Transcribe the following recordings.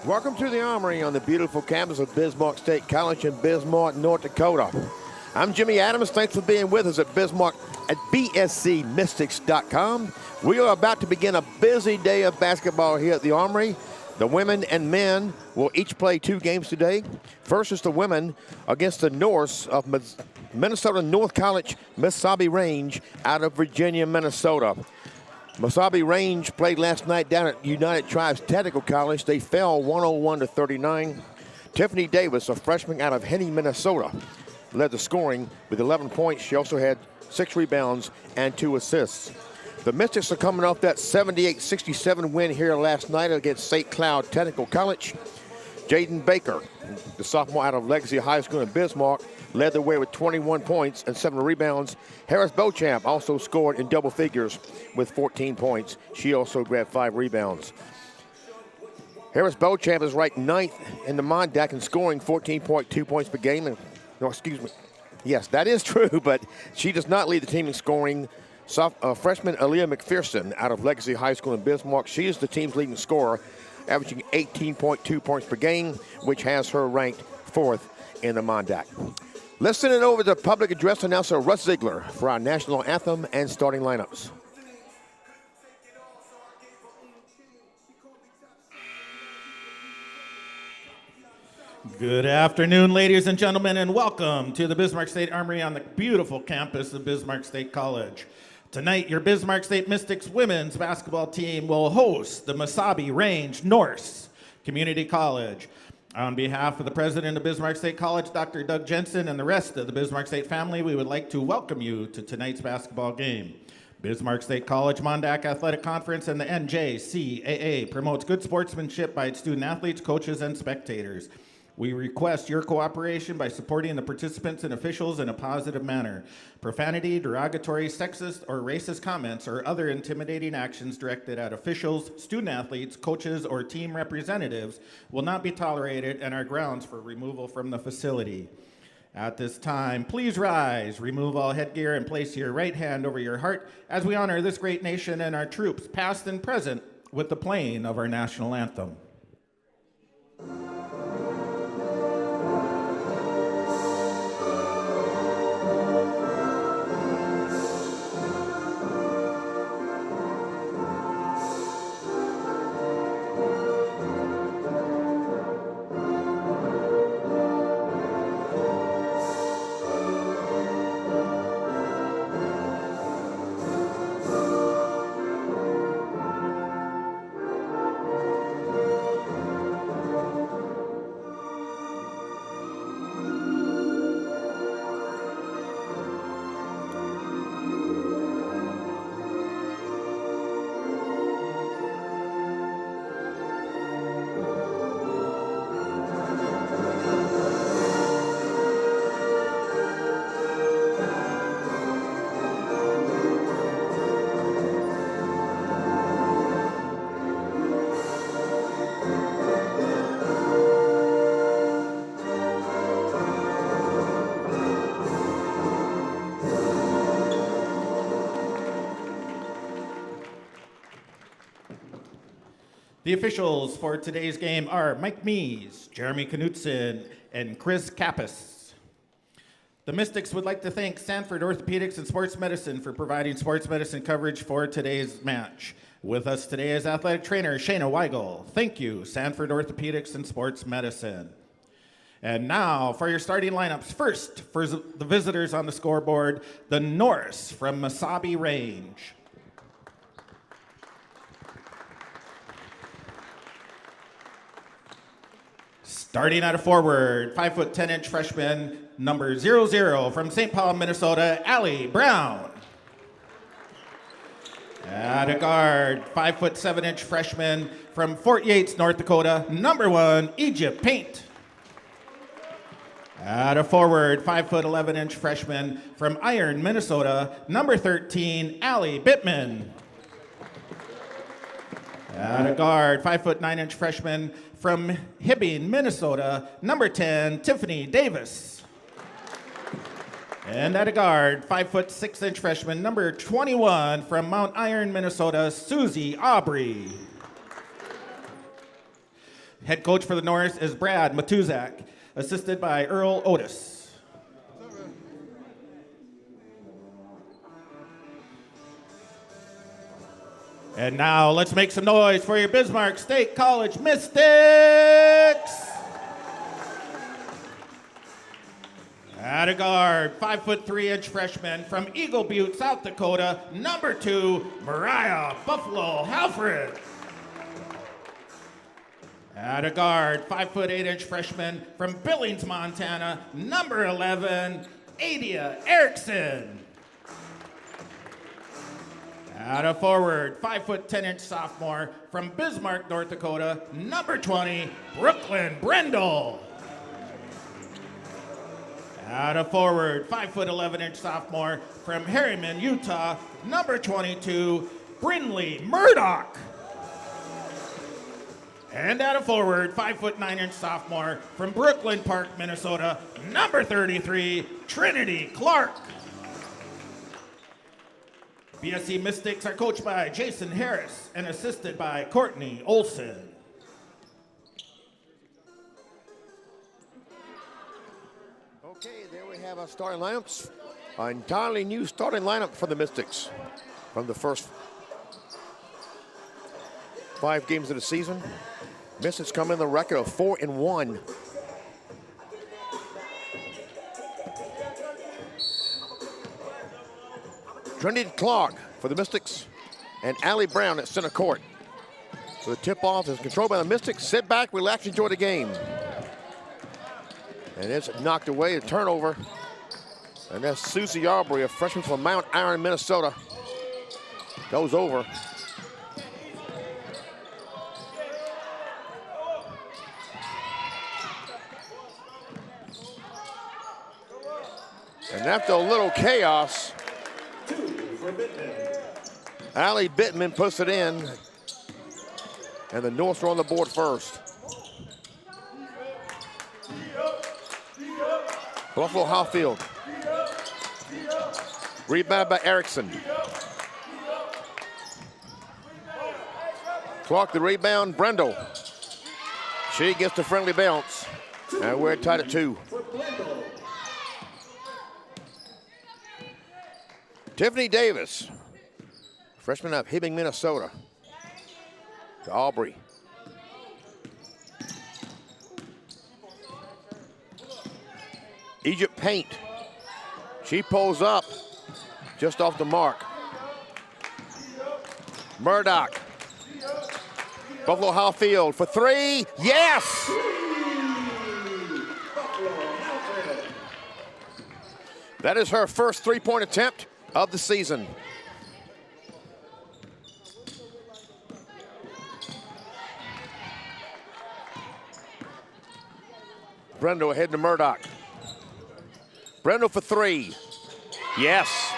Welcome to the Armory on the beautiful campus of Bismarck State College in Bismarck, North Dakota. I'm Jimmy Adams. Thanks for being with us at Bismarck at bscmystics.com. We are about to begin a busy day of basketball here at the Armory. The women and men will each play 2 games today. First is the women against the Norse of Minnesota North College, Mesabi Range out of Virginia, Minnesota. Mesabi Range played last night down at United Tribes Technical College. They fell 101-39. Tiffany Davis, a freshman out of Henning, Minnesota, led the scoring with 11 points. She also had 6 rebounds and 2 assists. The Mystics are coming off that 78-67 win here last night against St. Cloud Technical College. Jaden Baker, the sophomore out of Legacy High School in Bismarck, led the way with 21 points and 7 rebounds. Harris Beauchamp also scored in double figures with 14 points. She also grabbed 5 rebounds. Harris Beauchamp is ranked 9th in the Mondac in scoring, 14.2 points per game. No, excuse me. Yes, that is true, but she does not lead the team in scoring. Freshman Aaliyah McPherson out of Legacy High School in Bismarck. She is the team's leading scorer, averaging 18.2 points per game, which has her ranked 4th in the Mondac. Let's send it over to public address announcer Russ Ziegler for our national anthem and starting lineups. Good afternoon, ladies and gentlemen, and welcome to the Bismarck State Armory on the beautiful campus of Bismarck State College. Tonight, your Bismarck State Mystics women's basketball team will host the Mesabi Range Norse Community College. On behalf of the president of Bismarck State College, Dr. Doug Jensen, and the rest of the Bismarck State family, we would like to welcome you to tonight's basketball game. Bismarck State College Mondac Athletic Conference and the NJCAA promotes good sportsmanship by its student athletes, coaches, and spectators. We request your cooperation by supporting the participants and officials in a positive manner. Profanity, derogatory, sexist, or racist comments or other intimidating actions directed at officials, student athletes, coaches, or team representatives will not be tolerated and are grounds for removal from the facility. At this time, please rise, remove all headgear, and place your right hand over your heart as we honor this great nation and our troops, past and present, with the playing of our national anthem. The officials for today's game are Mike Mees, Jeremy Knutson, and Chris Kappas. The Mystics would like to thank Sanford Orthopedics and Sports Medicine for providing sports medicine coverage for today's match. With us today is athletic trainer Shayna Weigel. Thank you, Sanford Orthopedics and Sports Medicine. And now for your starting lineups. First, for the visitors on the scoreboard, the Norse from Mesabi Range. Starting at a forward, 5' 10" freshman, number 00 from St. Paul, Minnesota, Allie Brown. At a guard, 5' 7" freshman from Fort Yates, North Dakota, number 1, Egypt Paint. At a forward, 5' 11" freshman from Iron, Minnesota, number 13, Allie Bittman. At a guard, 5' 9" freshman from Hibbing, Minnesota, number 10, Tiffany Davis. And at a guard, 5' 6" freshman, number 21 from Mount Iron, Minnesota, Susie Aubrey. Head coach for the Norse is Brad Matuzak, assisted by Earl Otis. And now let's make some noise for your Bismarck State College Mystics. At a guard, 5'3" freshman from Eagle Butte, South Dakota, number 2, Mariah Buffalo Halford. At a guard, 5'8" freshman from Billings, Montana, number 11, Adia Erickson. At a forward, 5'10" sophomore from Bismarck, North Dakota, number 20, Brooklyn Brendel. At a forward, 5'11" sophomore from Harriman, Utah, number 22, Brinley Murdoch. And at a forward, 5'9" sophomore from Brooklyn Park, Minnesota, number 33, Trinity Clark. BSC Mystics are coached by Jason Harris and assisted by Courtney Olson. Okay, there we have our starting lineups. An entirely new starting lineup for the Mystics from the first 5 games of the season. Mystics come in the record of 4-1. Trinity Clark for the Mystics and Allie Brown at center court. So the tip-off is controlled by the Mystics. Sit back, relax, enjoy the game. And it's knocked away, a turnover. And that's Susie Aubrey, a freshman from Mount Iron, Minnesota. Goes over. And after a little chaos, Allie Bittman puts it in. And the Norths are on the board first. Buffalo Howfield. Rebound by Erickson. Clark the rebound, Brendel. She gets the friendly bounce. And we're tied at 2. Tiffany Davis, freshman out of Hibbing, Minnesota, to Aubrey. Egypt Paint. She pulls up just off the mark. Murdoch. Buffalo Howfield for 3. Yes! That is her first 3-point attempt of the season. Brendel ahead to Murdoch. Brendel for 3. Yes.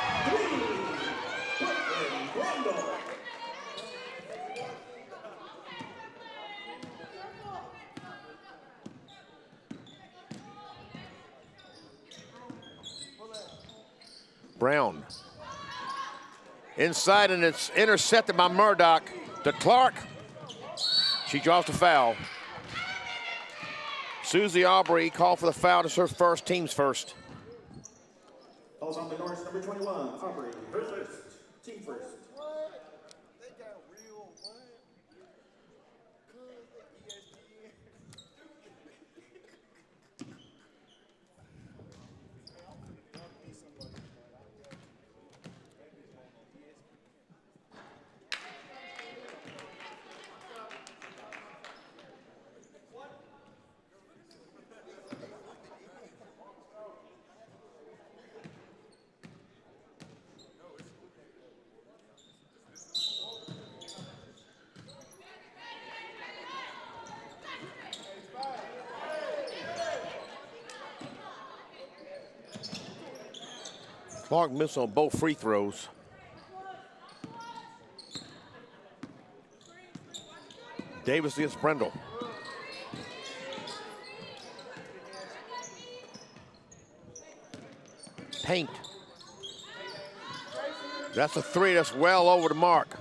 Brown. Inside, and it's intercepted by Murdoch to Clark. She draws the foul. Susie Aubrey called for the foul. It's her first, team's first. Falls on the North, number 21, Aubrey. Her first, team first. Clark missed on both free throws. Davis against Brendel. Paint. That's a 3 that's well over the mark.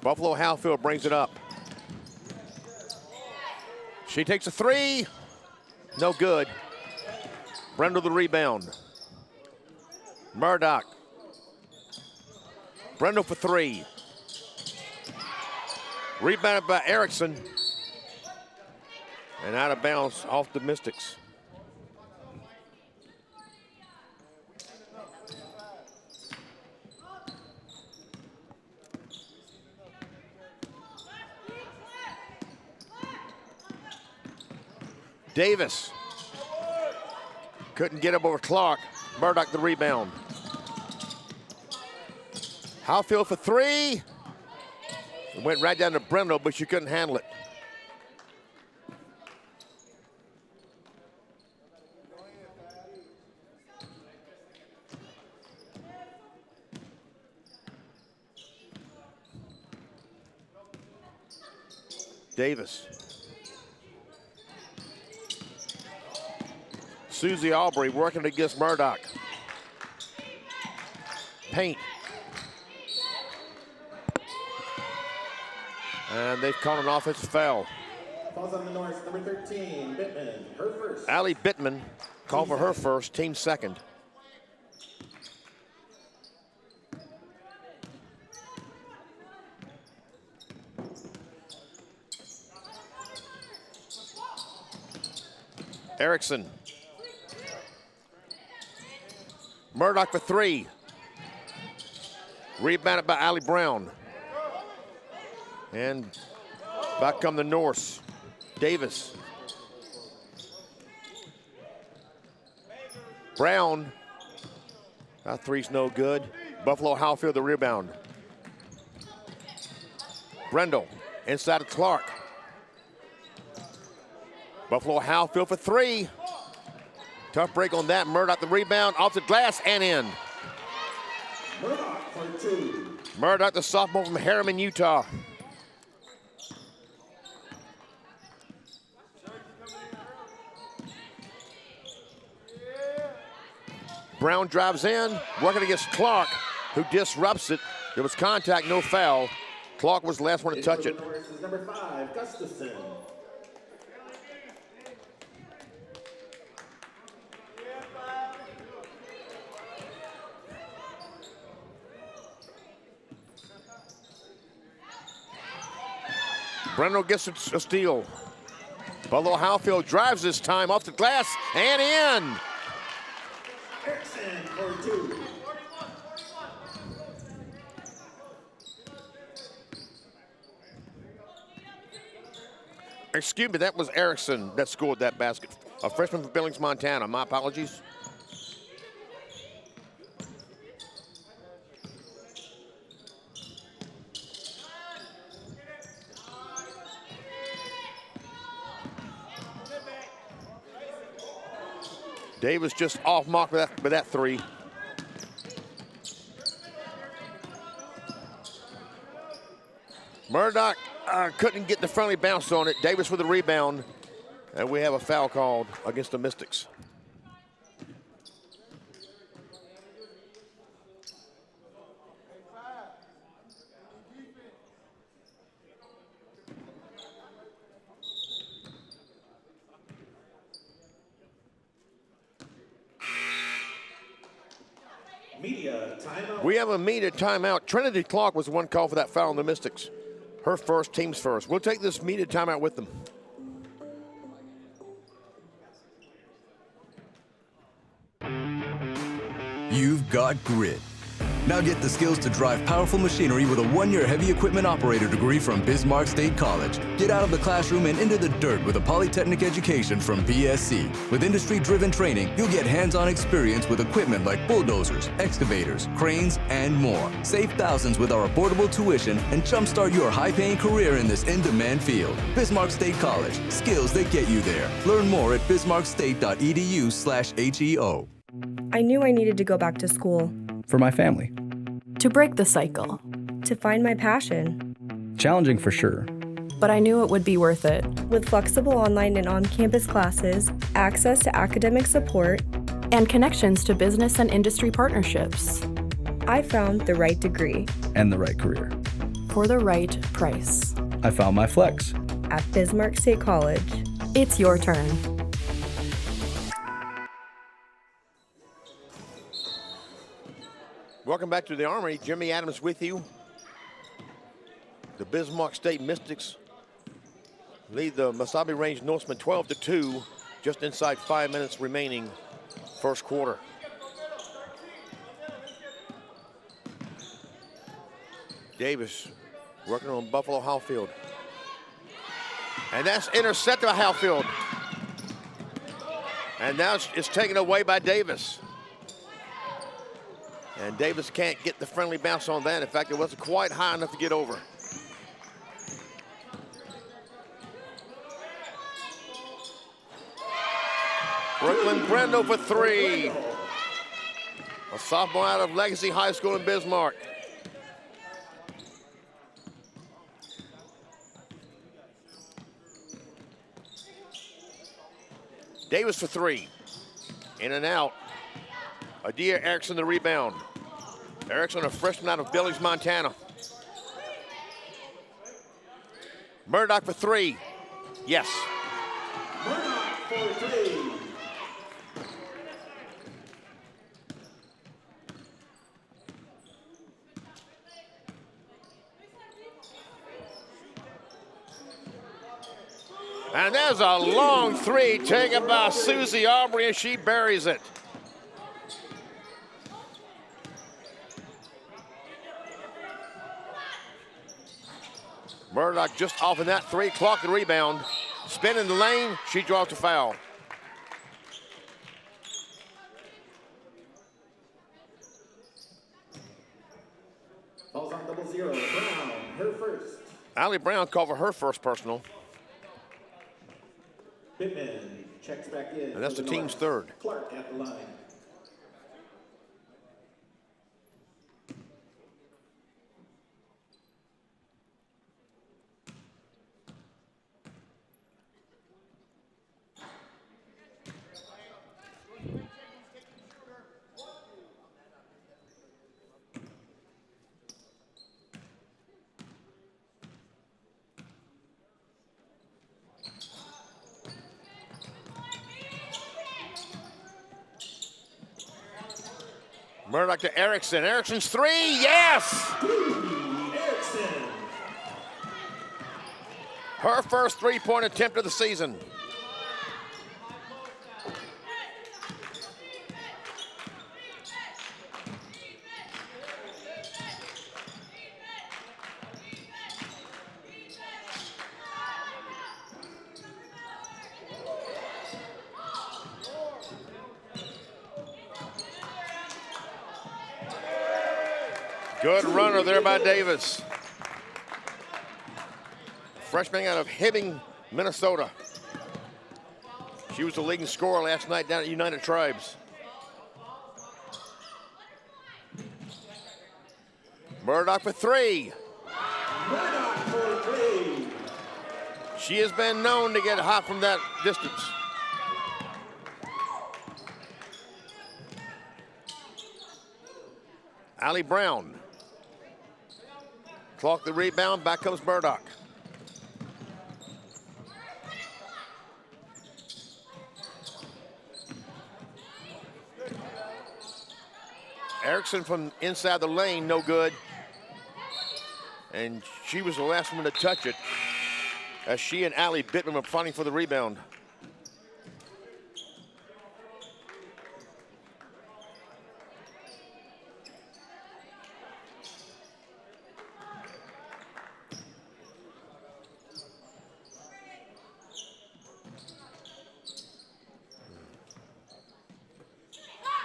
Buffalo Halfield brings it up. She takes a three. No good. Brendel the rebound. Murdoch. Brendel for three. Rebounded by Erickson. And out of bounds off the Mystics. Davis couldn't get up over Clark. Murdoch the rebound. Halfield for three. It went right down to Brendel, but she couldn't handle it. Davis. Susie Aubrey working against Murdoch. Paint. And they've called an offensive foul. Falls on the North, number 13, Bittman, her first. Allie Bittman called for her first, team second. Erickson. Murdoch for three. Rebounded by Allie Brown. And back come the Norse. Davis. Brown. That three's no good. Buffalo Halfield the rebound. Brendel inside of Clark. Buffalo Halfield for three. Tough break on that. Murdoch the rebound, off the glass and in. Murdoch for two. Murdoch, the sophomore from Harriman, Utah. Brown drives in, working against Clark, who disrupts it. There was contact, no foul. Clark was the last one to touch it. Number 5, Gustafson. Brendel gets a steal. Buffalo Halfield drives this time off the glass and in. Erickson for two. Excuse me, that was Erickson that scored that basket. A freshman from Billings, Montana. My apologies. Davis just off mark with that three. Murdoch couldn't get the friendly bounce on it. Davis with the rebound. And we have a foul called against the Mystics. Media timeout. We have a media timeout. Trinity Clark was the one called for that foul on the Mystics. Her first, team's first. We'll take this media timeout with them. You've got grit. Now get the skills to drive powerful machinery with a one-year heavy equipment operator degree from Bismarck State College. Get out of the classroom and into the dirt with a polytechnic education from BSC. With industry-driven training, you'll get hands-on experience with equipment like bulldozers, excavators, cranes, and more. Save thousands with our affordable tuition and jumpstart your high-paying career in this in-demand field. Bismarck State College, skills that get you there. Learn more at bismarckstate.edu/HEO. I knew I needed to go back to school. For my family. To break the cycle. To find my passion. Challenging for sure. But I knew it would be worth it. With flexible online and on-campus classes, access to academic support, and connections to business and industry partnerships, I found the right degree. And the right career. for the right price. I found my flex. At Bismarck State College. It's your turn. Welcome back to the Armory. Jimmy Adams with you. The Bismarck State Mystics lead the Mesabi Range Norsemen 12-2, just inside 5 minutes remaining first quarter. Davis working on Buffalo Howfield. And that's intercepted by Howfield. And now it's taken away by Davis. And Davis can't get the friendly bounce on that. In fact, it wasn't quite high enough to get over. Brooklyn Brendo for three. A sophomore out of Legacy High School in Bismarck. Davis for three. In and out. Adia Erickson the rebound. Erickson, a freshman out of Billings, Montana. Murdoch for three. Yes. Murdoch for three. And there's a long three taken by Susie Aubrey, and she buries it. Murdoch just off in that three, clock the rebound. Spin in the lane, she draws the foul. Falls on 0-0. Brown, her first. Allie Brown called for her first personal. Pittman checks back in. And that's for the team's North. third. Clark at the line. Murdoch to Erickson. Erickson's three, yes! Erickson. Her first three-point attempt of the season. Good runner there by Davis. Freshman out of Hibbing, Minnesota. She was the leading scorer last night down at United Tribes. Murdoch for three. Murdoch for three. She has been known to get hot from that distance. Allie Brown. Clock the rebound, back comes Murdoch. Erickson from inside the lane, no good. And she was the last one to touch it as she and Allie Bittman were fighting for the rebound.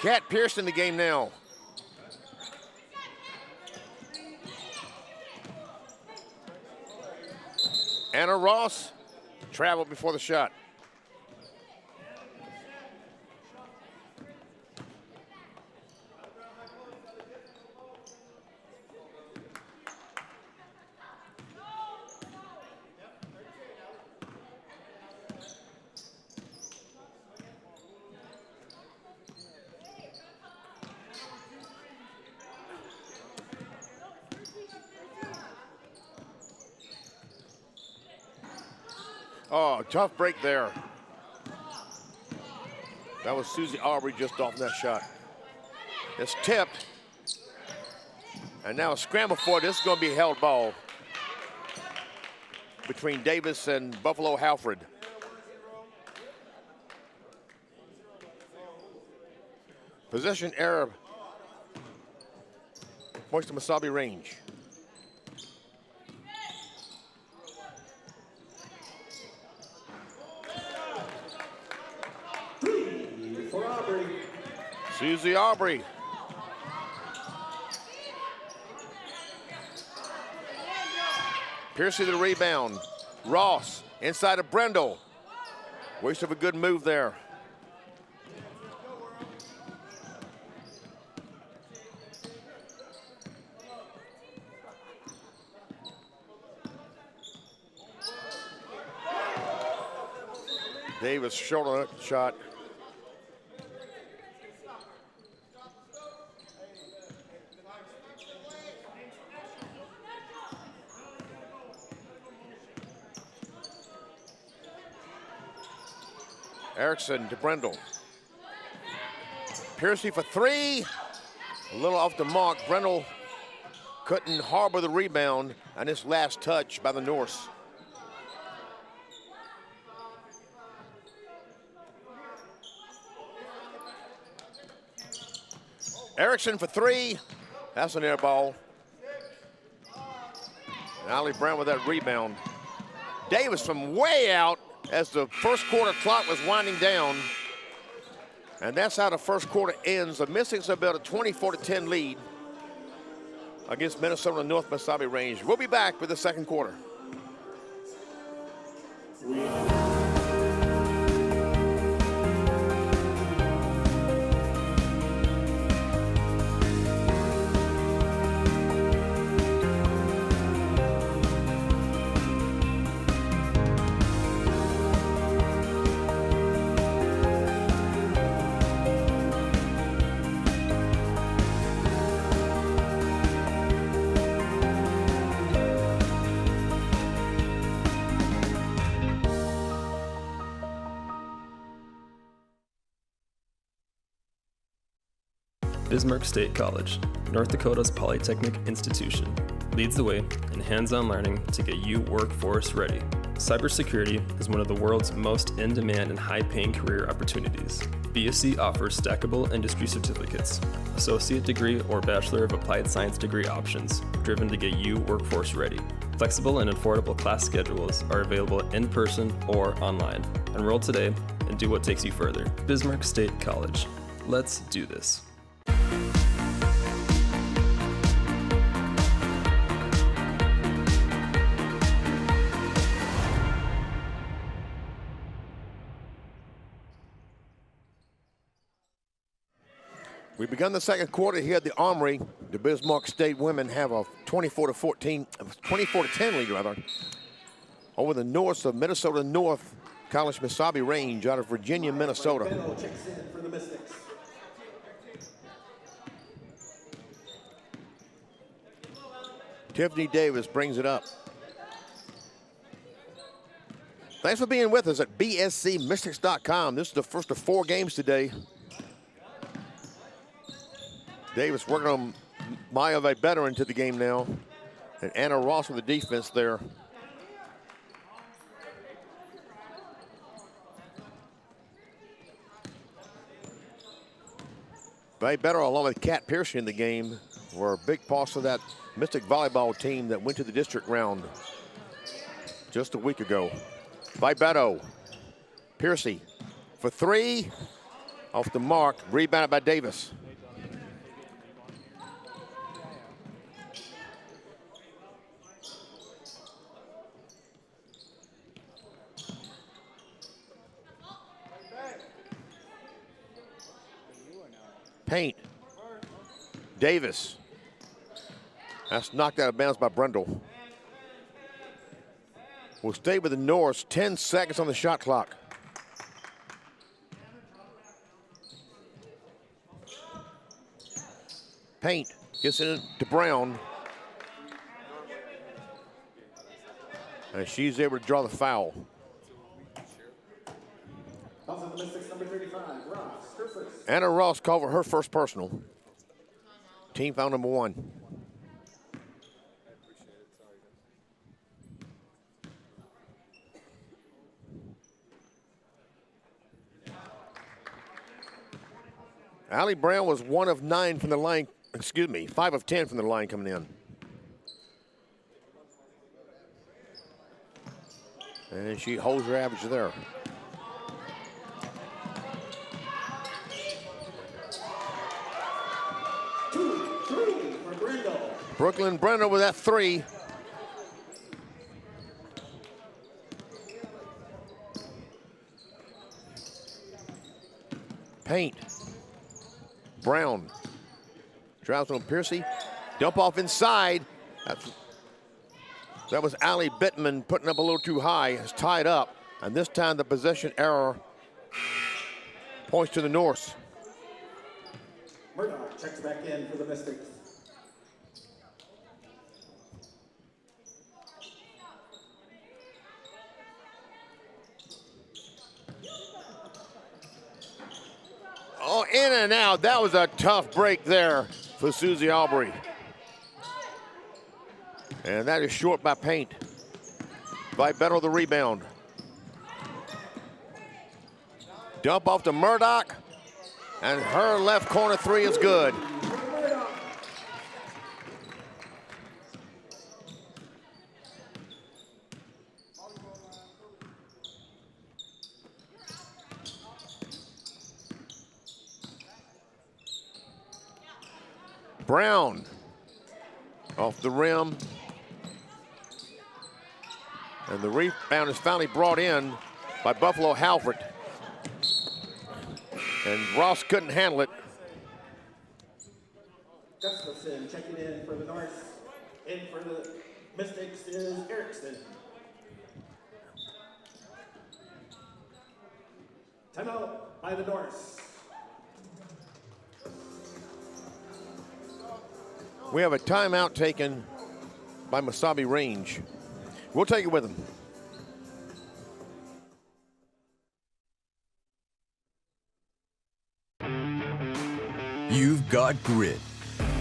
Kat Pierce in the game now. Anna Ross traveled before the shot. Oh, tough break there. That was Susie Aubrey just off that shot. It's tipped. And now a scramble for it. This is going to be a held ball between Davis and Buffalo Halford. Possession error. Points to Mesabi Range. For Aubrey. Susie Aubrey. Piercy the rebound. Ross inside of Brendel. Waste of a good move there. Davis short on that shot. Erickson to Brendel. Piercy for three. A little off the mark. Brendel couldn't harbor the rebound, and this last touch by the Norse. Erickson for three. That's an air ball. And Ollie Brown with that rebound. Davis from way out as the first quarter clock was winding down. And that's how the first quarter ends. The Mystics have built a 24-10 lead against Minnesota North Mesabi Range. We'll be back with the second quarter. Bismarck State College, North Dakota's polytechnic institution, leads the way in hands-on learning to get you workforce ready. Cybersecurity is one of the world's most in-demand and high-paying career opportunities. BSC offers stackable industry certificates, associate degree or Bachelor of Applied Science degree options, driven to get you workforce ready. Flexible and affordable class schedules are available in person or online. Enroll today and do what takes you further. Bismarck State College. Let's do this. We've begun the second quarter here at the Armory. The Bismarck State women have a 24-10 lead rather over the Norse of Minnesota North College Mesabi Range out of Virginia, Minnesota. Checks in for the Mystics. Tiffany Davis brings it up. Thanks for being with us at bscmystics.com. This is the first of 4 games today. Davis working on Maya Veteran into the game now. And Anna Ross with the defense there. Better along with Kat Pearson in the game were big parts of that Mystic volleyball team that went to the district round just a week ago. Beto, Piercy for 3, off the mark, rebounded by Davis. Paint. Davis. That's knocked out of bounds by Brendel. We'll stay with the Norse. 10 seconds on the shot clock. Paint gets it to Brown. And she's able to draw the foul. Anna Ross called for her first personal. Team foul number 1. Allie Brown was 1 of 9 from the line, 5 of 10 from the line coming in. And she holds her average there. Brooklyn Brenner with that 3. Paint. Brown. Drives on Piercy. Dump off inside. That was Allie Bittman putting up a little too high. It's tied up. And this time the possession error points to the Norse. Murdoch checks back in for the Mystics. Oh, in and out. That was a tough break there for Susie Aubrey. And that is short by Paint. Vibetto the rebound. Dump off to Murdoch. And her left corner 3 is good. Brown off the rim. And the rebound is finally brought in by Buffalo Halford. And Ross couldn't handle it. Gustafson checking in for the North. In for the Mystics is Erickson. Timeout by the North. We have a timeout taken by Mesabi Range. We'll take it with him. You've got grit.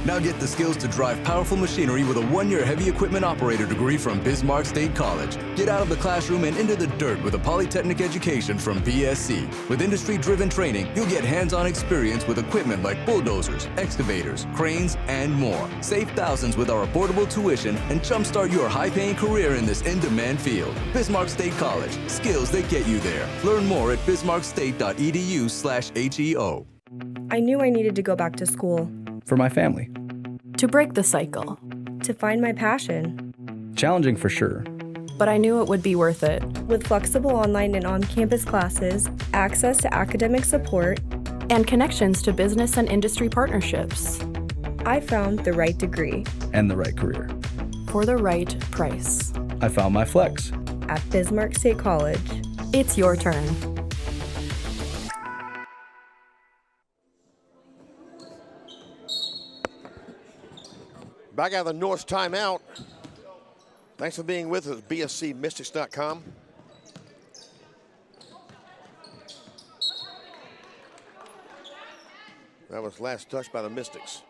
Now get the skills to drive powerful machinery with a 1-year heavy equipment operator degree from Bismarck State College. Get out of the classroom and into the dirt with a polytechnic education from BSC. With industry-driven training, you'll get hands-on experience with equipment like bulldozers, excavators, cranes, and more. Save thousands with our affordable tuition and jumpstart your high-paying career in this in-demand field. Bismarck State College. Skills that get you there. Learn more at bismarckstate.edu/HEO. I knew I needed to go back to school. For my family. To break the cycle. To find my passion. Challenging for sure. But I knew it would be worth it. With flexible online and on-campus classes, access to academic support, And connections to business and industry partnerships. I found the right degree. And the right career. For the right price. I found my flex. At Bismarck State College. It's your turn. Back out of the North timeout. Thanks for being with us, bscmystics.com. That was last touch by the Mystics.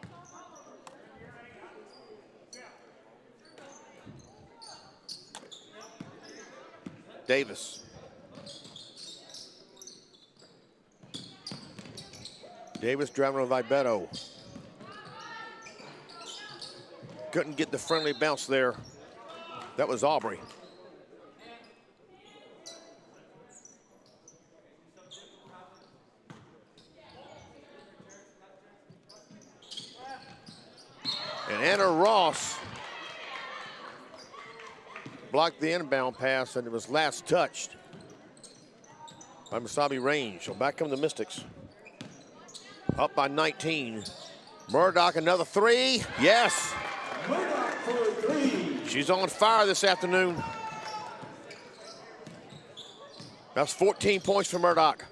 Davis. Davis driving on Vibetto. Couldn't get the friendly bounce there. That was Aubrey. And Anna Ross blocked the inbound pass, and it was last touched by Mesabi Range. So back come the Mystics. Up by 19. Murdoch, another 3. Yes. Murdoch for 3. She's on fire this afternoon. That's 14 points for Murdoch.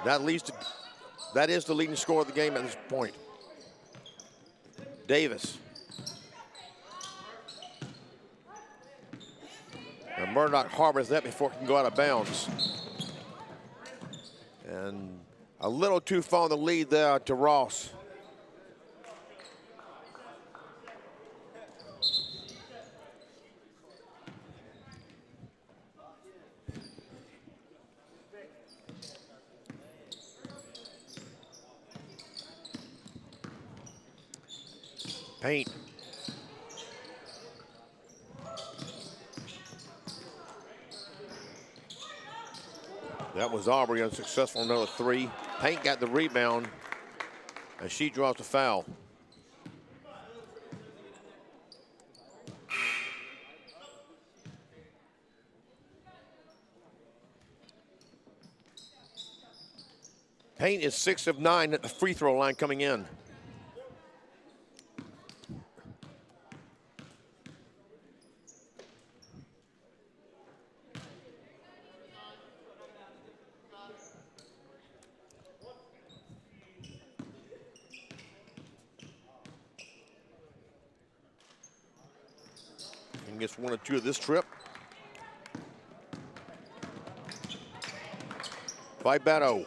That is the leading scorer of the game at this point. Davis. And Murdoch harbors that before it can go out of bounds. And a little too far in the lead there to Ross. Paint. That was Aubrey unsuccessful, another three. Paint got the rebound, and she draws the foul. Paint is 6 of 9 at the free throw line coming in. And gets 1 or 2 of this trip. By Beto.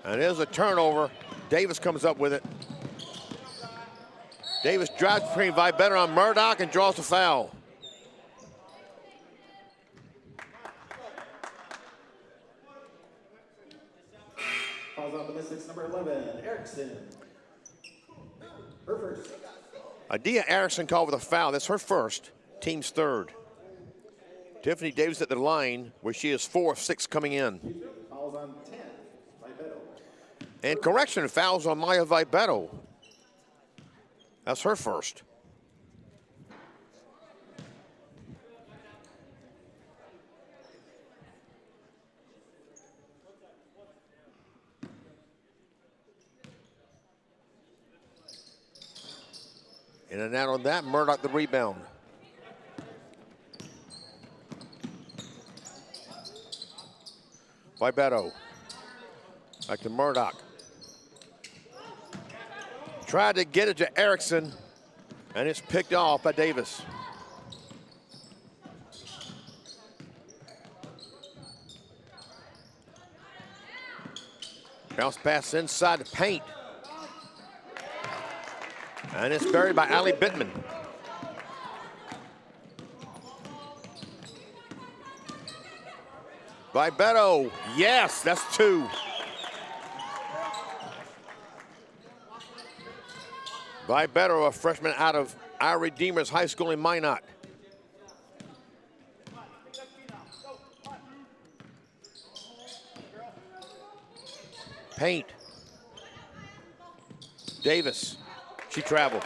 And there's a turnover. Davis comes up with it. Davis drives between Vibetter on Murdoch and draws the foul. Fouls on the Mystics, number 11, Erickson. Her first. Adia Erickson called with a foul. That's her first. Team's third. Tiffany Davis at the line, where she is 4 of 6 coming in. Fouls on 10, Vibeto. And correction, fouls on Maya Vibeto. That's her first. In and out on that, Murdoch the rebound. Vibeto. Back to Murdoch. Tried to get it to Erickson, and it's picked off by Davis. Bounce pass inside the paint. And it's buried by Ali Bittman. Vibeto, yes, that's 2. Vibeto, a freshman out of our Redeemers High School in Minot. Paint. Davis, she traveled.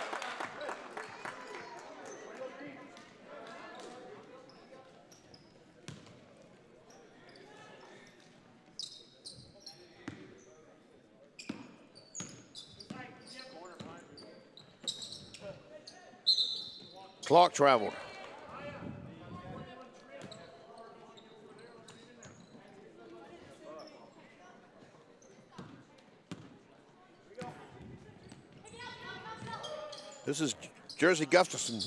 Clark traveled. This is Jersey Gustafson.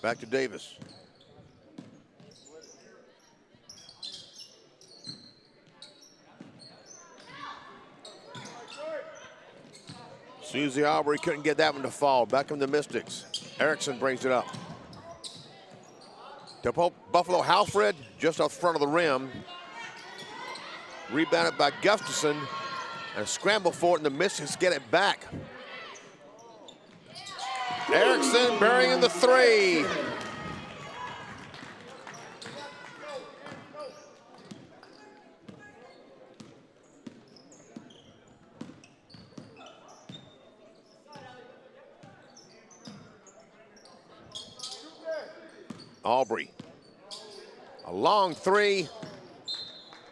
Back to Davis. Susie Aubrey couldn't get that one to fall. Back in the Mystics. Erickson brings it up. To Buffalo Halfred, just off front of the rim. Rebounded by Gustafson. And a scramble for it, and the Mystics get it back. Erickson burying the 3. Aubrey. A long 3.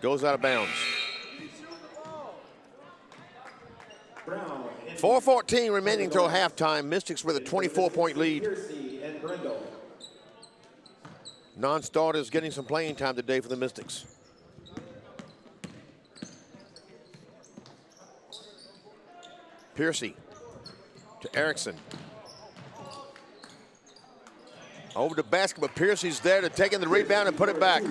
Goes out of bounds. 4:14 remaining till halftime. Mystics with a 24-point lead. Non-starters getting some playing time today for the Mystics. Piercy to Erickson. Over to basket, but Piercy's there to take in the rebound and put it back.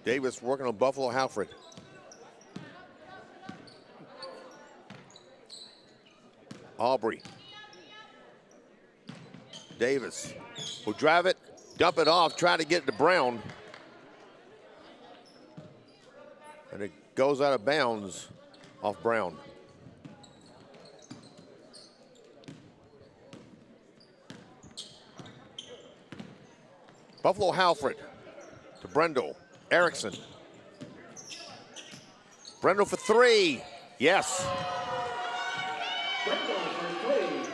Davis working on Buffalo Halford. Aubrey. Davis will drive it, dump it off, try to get it to Brown. And it goes out of bounds off Brown. Buffalo Halford to Brendel. Erickson. Brendel for three. Yes. Brendel for three.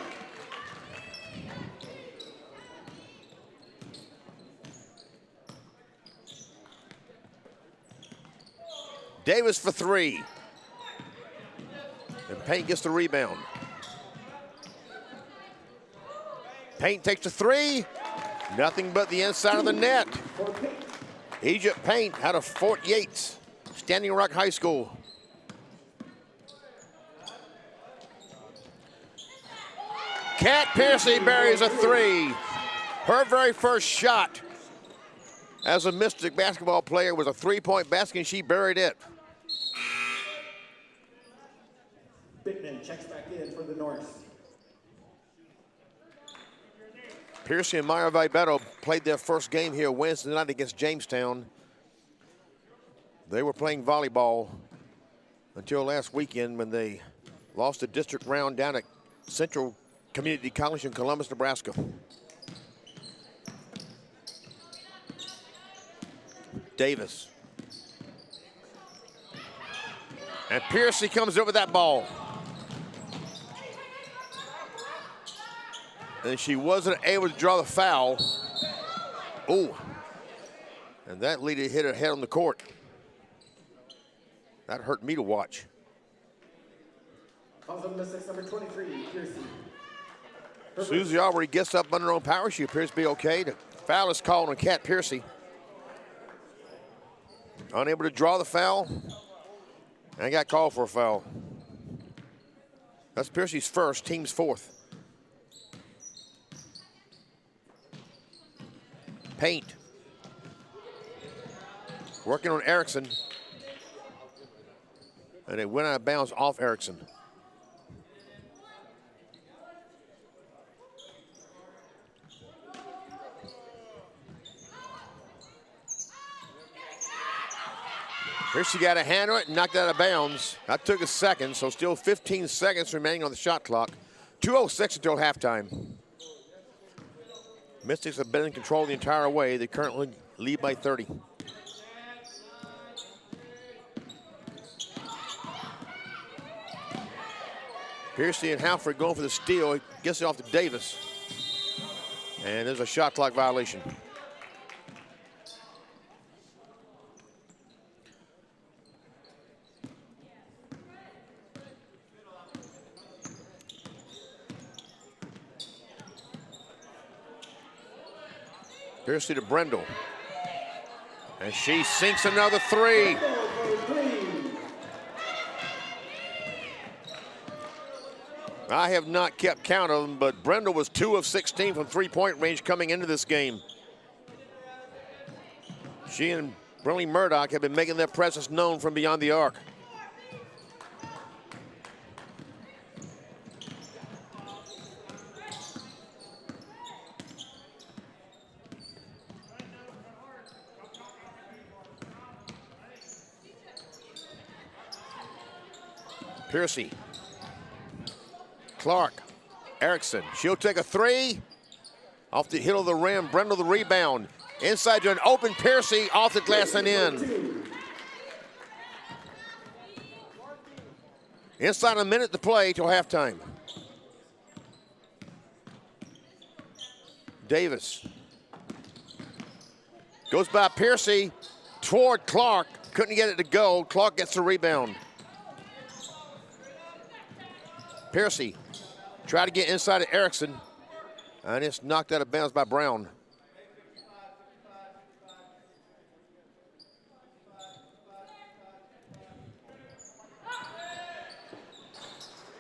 Davis for three. And Payne gets the rebound. Payne takes the three. Nothing but the inside of the net. Egypt Payne out of Fort Yates, Standing Rock High School. Kat Piercy buries a three. Her very first shot as a Mystic basketball player was a three-point basket, and she buried it. Bittman checks back in for the Norse. Piercy and Meyer Vibeto played their first game here Wednesday night against Jamestown. They were playing volleyball until last weekend when they lost the district round down at Central Community College in Columbus, Nebraska. Davis. And Piercy comes over that ball. And she wasn't able to draw the foul. Oh. And that leader hit her head on the court. That hurt me to watch. Calls on Mystics number 23, Piercy. Susie Aubrey gets up under her own power. She appears to be okay. The foul is called on Kat Piercy. Unable to draw the foul. And got called for a foul. That's Piercy's first, team's fourth. Paint. Working on Erickson. And it went out of bounds off Erickson. Piercy got a hand on it and knocked it out of bounds. That took a second, so still 15 seconds remaining on the shot clock. 2:06 until halftime. Mystics have been in control the entire way. They currently lead by 30. Piercy and Halford going for the steal. He gets it off to Davis. And there's a shot clock violation. Piercy to Brendel. And she sinks another three. I have not kept count of them, but Brendel was 2 of 16 from three-point range coming into this game. She and Brinley Murdoch have been making their presence known from beyond the arc. Piercy. Clark. Erickson. She'll take a three. Off the heel of the rim. Brendel the rebound. Inside to an open Piercy. Off the glass and in. Inside a minute to play till halftime. Davis. Goes by Piercy toward Clark. Couldn't get it to go. Clark gets the rebound. Piercy tried to get inside of Erickson, and it's knocked out of bounds by Brown.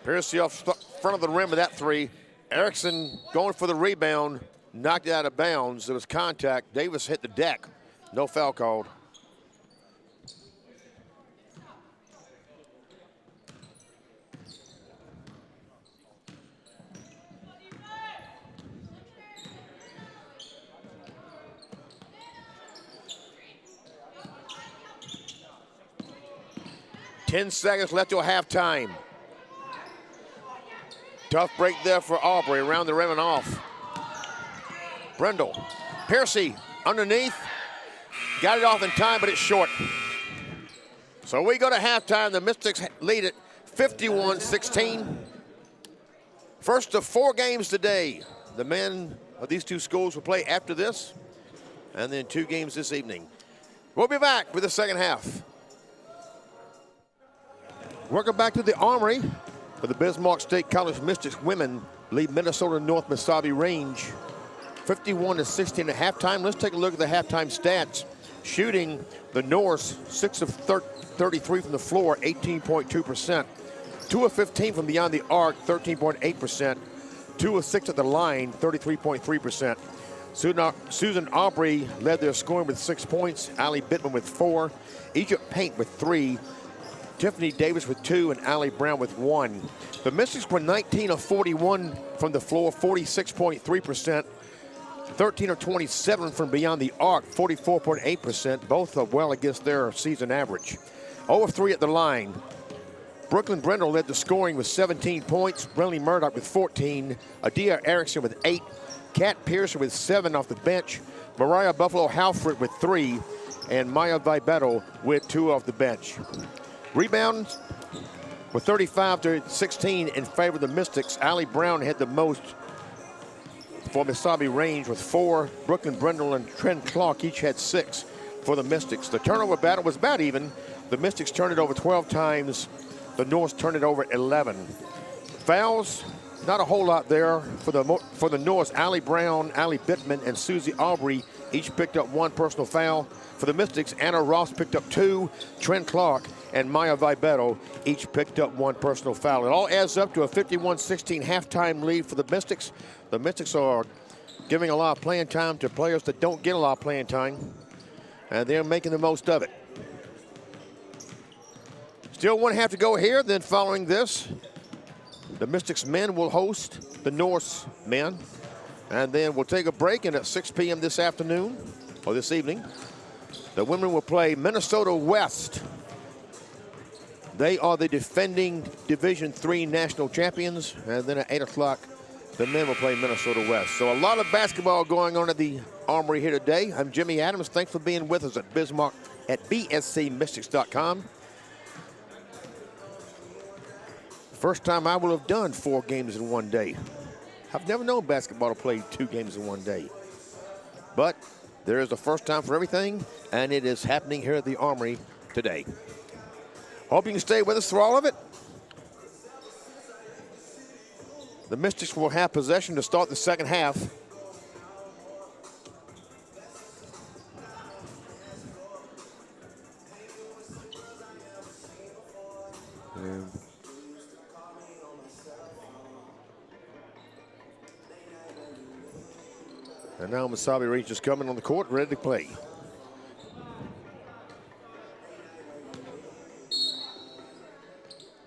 Piercy off front of the rim with that three. Erickson going for the rebound, knocked it out of bounds. There was contact. Davis hit the deck. No foul called. 10 seconds left till halftime. Tough break there for Aubrey around the rim and off. Brindle. Piercy underneath. Got it off in time, but it's short. So we go to halftime. The Mystics lead it 51-16. First of 4 games today. The men of these two schools will play after this, and then 2 games this evening. We'll be back with the second half. Welcome back to the Armory for the Bismarck State College Mystics women lead Minnesota North Mesabi Range 51-16 at halftime. Let's take a look at the halftime stats. Shooting, the Norse 6 of 33 from the floor, 18.2%. 2 of 15 from beyond the arc, 13.8%. 2 of 6 at the line, 33.3%. Susan Aubrey led their scoring with 6 points. Allie Bittman with 4. Egypt Paint with 3. Tiffany Davis with 2 and Allie Brown with 1. The Mystics were 19 of 41 from the floor, 46.3%. 13 of 27 from beyond the arc, 44.8%. Both are well against their season average. 0 of 3 at the line. Brooklyn Brindle led the scoring with 17 points. Brinley Murdoch with 14. Adia Erickson with 8. Kat Pearson with 7 off the bench. Mariah Buffalo Halford with 3. And Maya Vibetto with 2 off the bench. Rebounds were 35-16 in favor of the Mystics. Allie Brown had the most for Mesabi Range with 4. Brooklyn Brindle and Trent Clark each had 6 for the Mystics. The turnover battle was about even. The Mystics turned it over 12 times. The Norse turned it over 11. Fouls, not a whole lot there for the Norse. Allie Brown, Allie Bittman, and Susie Aubrey each picked up 1 personal foul. For the Mystics, Anna Ross picked up 2. Trent Clark and Maya Vibetto each picked up 1 personal foul. It all adds up to a 51-16 halftime lead for the Mystics. The Mystics are giving a lot of playing time to players that don't get a lot of playing time, and they're making the most of it. Still 1 half to go here. Then following this, the Mystics men will host the Norse men. And then we'll take a break, and at 6 p.m. this afternoon, or this evening, the women will play Minnesota West. They are the defending Division III national champions. And then at 8 o'clock, the men will play Minnesota West. So a lot of basketball going on at the Armory here today. I'm Jimmy Adams. Thanks for being with us at Bismarck at bscmystics.com. First time I will have done 4 games in one day. I've never known basketball to play 2 games in one day. But there is a first time for everything, and it is happening here at the Armory today. Hope you can stay with us through all of it. The Mystics will have possession to start the second half. And now Mesabi Range is coming on the court, ready to play.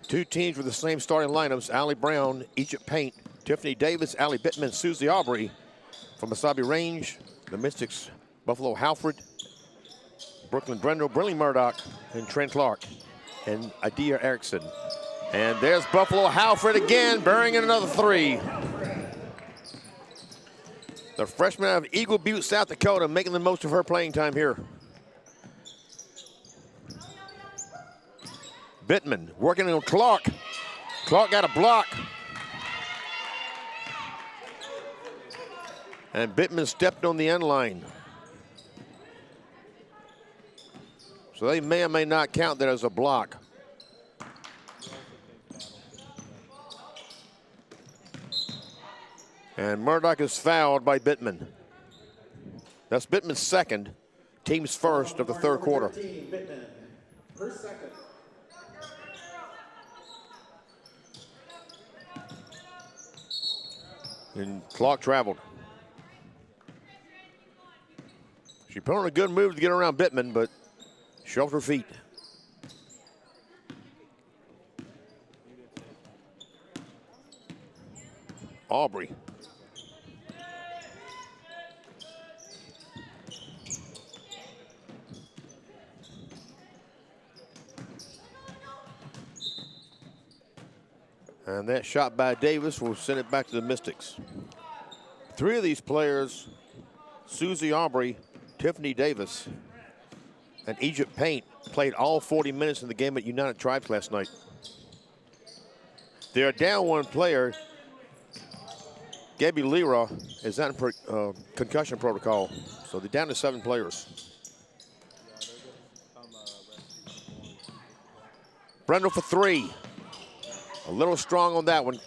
Two teams with the same starting lineups: Allie Brown, Egypt Paint, Tiffany Davis, Allie Bittman, Susie Aubrey. From Mesabi Range, the Mystics, Buffalo Halford, Brooklyn Brindle, Brinley Murdoch, and Trent Clark, and Adia Erickson. And there's Buffalo Halford again, burying in another 3. The freshman out of Eagle Butte, South Dakota, making the most of her playing time here. Bittman working on Clark. Clark got a block. And Bittman stepped on the end line. So they may or may not count that as a block. And Murdoch is fouled by Bittman. That's Bittman's second, team's first of the third quarter. Bittman, her second. And Clark traveled. She put on a good move to get around Bittman, but shoved her feet. Aubrey. And that shot by Davis will send it back to the Mystics. 3 of these players, Susie Aubrey, Tiffany Davis, and Egypt Paint, played all 40 minutes in the game at United Tribes last night. They're down 1 player. Gabby Lira is out in concussion protocol, so they're down to 7 players. Brendel for 3. A little strong on that one.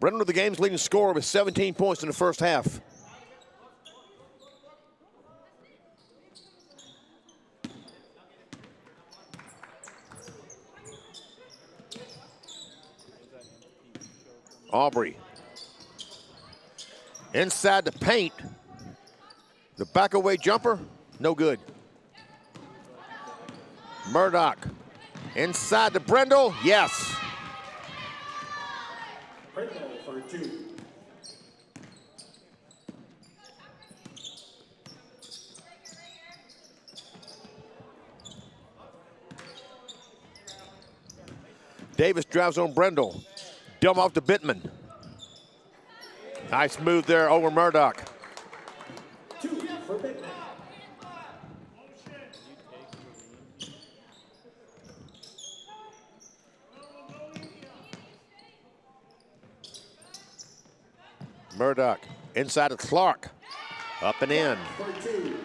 Brendel, the game's leading scorer, with 17 points in the first half. Aubrey. Inside the paint. The back away jumper, no good. Murdoch. Inside the Brendel, yes. Brendel for 2. Davis drives on Brendel. Dump off to Bittman. Nice move there over Murdoch. 2 for Bittman. Murdoch inside of Clark. Up and in. For 2.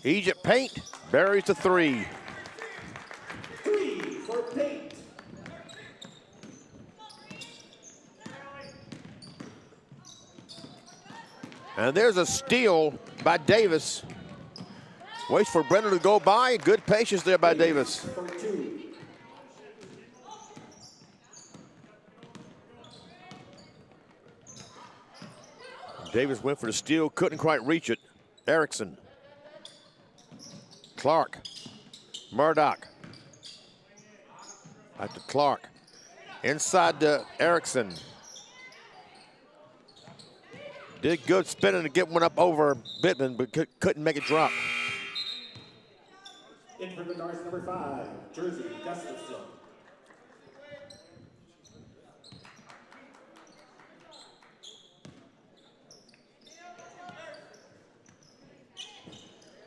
Egypt Paint buries the 3. 3 for Paint. And there's a steal by Davis. Waits for Brendel to go by. Good patience there by Davis. For 2. Davis went for the steal, couldn't quite reach it. Erickson. Clark. Murdoch. Back to Clark. Inside to Erickson. Did good spinning to get one up over Bittman, but couldn't make it drop. In for the North, number 5, Jersey Gustafson.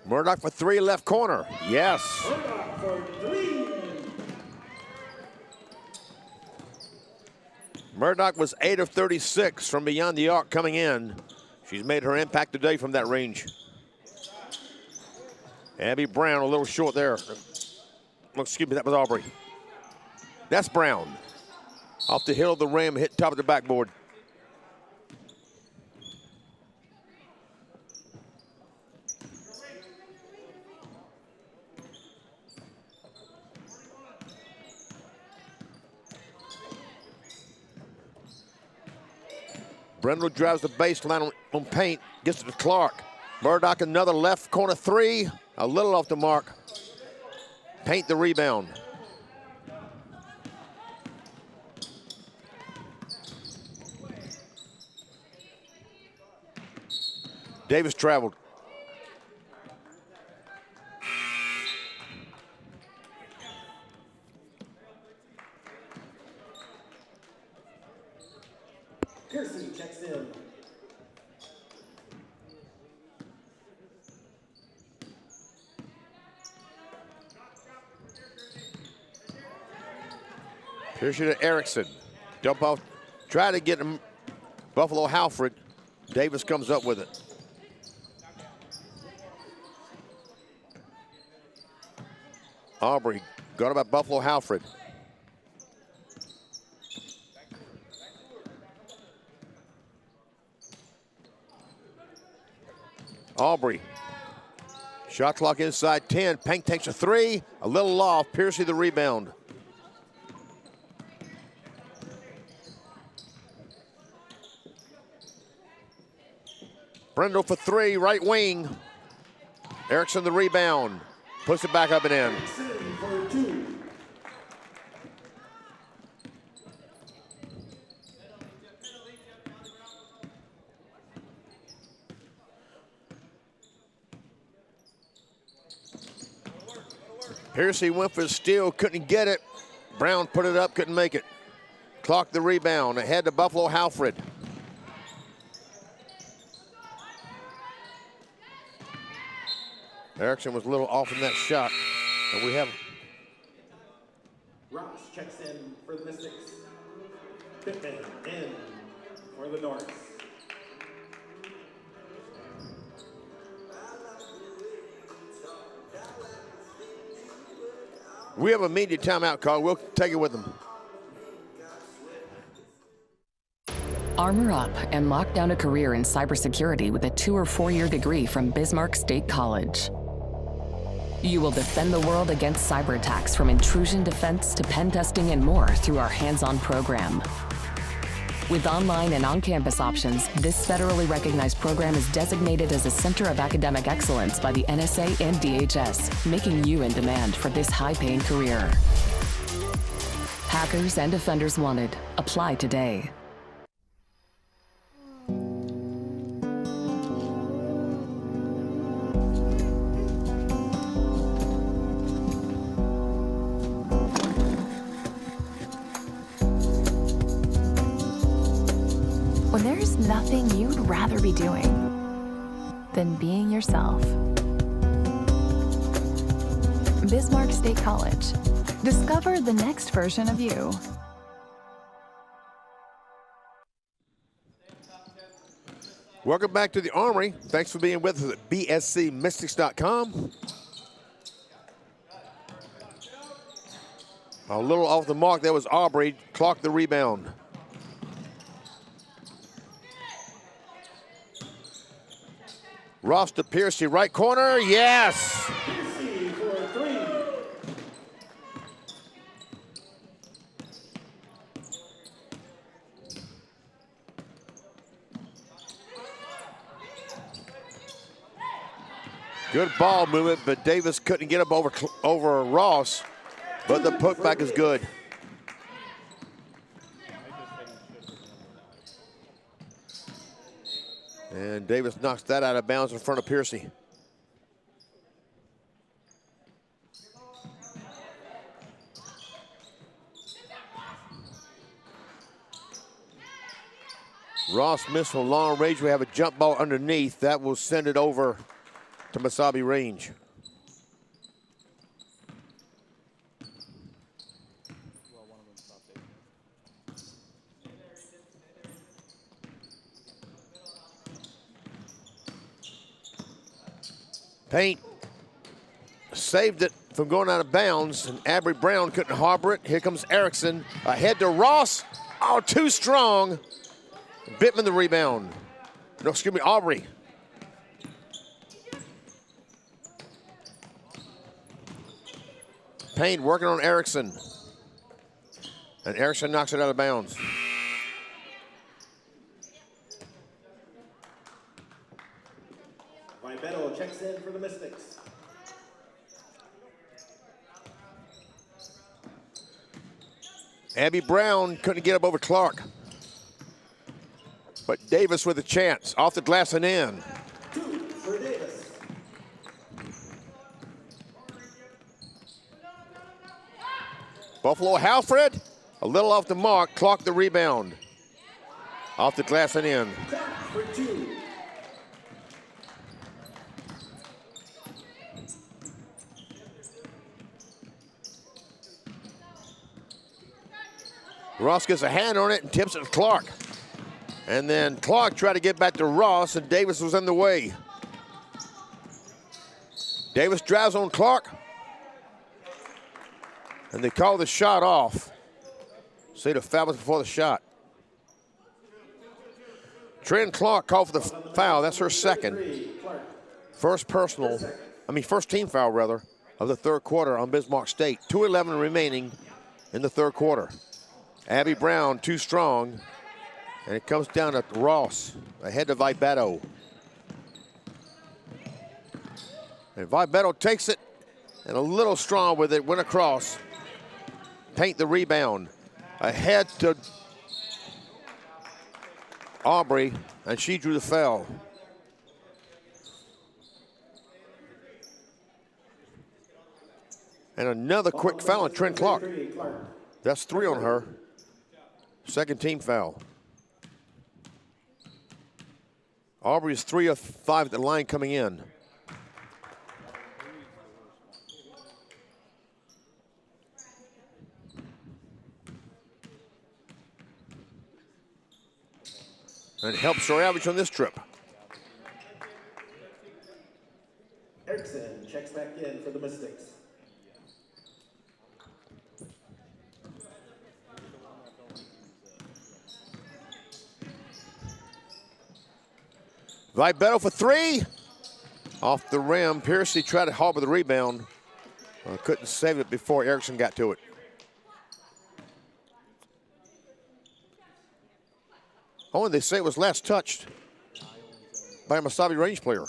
Murdoch for 3, left corner. Yes. Murdoch for 3. Murdoch was 8 of 36 from beyond the arc coming in. She's made her impact today from that range. Abby Brown a little short there. Oh, excuse me, that was Aubrey. That's Brown. Off the hill of the rim, hit top of the backboard. Brendel drives the baseline on Paint, gets it to Clark. Murdoch another left corner 3, a little off the mark. Paint the rebound. Davis traveled. Pearson checks in. Pearson to Erickson. Dump off. Try to get him. Buffalo Halford. Davis comes up with it. Aubrey got about Buffalo Halford. Aubrey. Shot clock inside 10. Paint takes a 3. A little off. Piercy the rebound. Brendel for 3, right wing. Erickson the rebound. Puts it back up and in. Erickson for 2. Piercy went for the steal, couldn't get it. Brown put it up, couldn't make it. Clocked the rebound, ahead to Buffalo Halfred. Erickson was a little off in that shot, and we have Ross checks in for the Mystics. Pittman in for the North. we have a immediate timeout call. We'll take it with them. Armor up and lock down a career in cybersecurity with a 2- or 4-year degree from Bismarck State College. You will defend the world against cyber attacks, from intrusion defense to pen testing and more, through our hands-on program. With online and on-campus options, this federally recognized program is designated as a Center of Academic Excellence by the NSA and DHS, making you in demand for this high-paying career. Hackers and offenders wanted. Apply today. When there's nothing you'd rather be doing than being yourself. Bismarck State College. Discover the next version of you. Welcome back to the Armory. Thanks for being with us at bscmystics.com. A little off the mark. That was Aubrey. Clocked the rebound. Ross to Piercy, right corner, yes! Piercy for 3. Good ball movement, but Davis couldn't get up over Ross, but the putback is good. And Davis knocks that out of bounds in front of Piercy. Ross missed from long range. We have a jump ball underneath. That will send it over to Mesabi range. Paint saved it from going out of bounds, and Aubrey Brown couldn't harbor it. Here comes Erickson, ahead to Ross. Oh, too strong. Bittman the rebound. No, excuse me, Aubrey. Payne working on Erickson. And Erickson knocks it out of bounds. Vibetto checks in for the Mystics. Abby Brown couldn't get up over Clark. But Davis with a chance. Off the glass and in. 2 for Davis. Buffalo Halfred, a little off the mark, clocked the rebound. Off the glass and in. For 2. Ross gets a hand on it and tips it to Clark. And then Clark tried to get back to Ross, and Davis was in the way. Davis drives on Clark. And they call the shot off. See, the foul was before the shot. Trin Clark called for the foul. That's her second. First team foul, rather, of the third quarter on Bismarck State. 2:11 remaining in the third quarter. Abby Brown too strong, and it comes down to Ross, ahead to Vibetto. And Vibetto takes it, and a little strong with it, went across. Paint the rebound, ahead to Aubrey, and she drew the foul. And another quick foul on Trent Clark. That's 3 on her. Second team foul. Aubrey is 3 of 5 at the line coming in. And helps her average on this trip. Erickson checks back in for the Mystics. Vibeto for 3. Off the rim. Piercy tried to harbor the rebound. Couldn't save it before Erickson got to it. Oh, and they say it was last touched by a Mesabi Range player.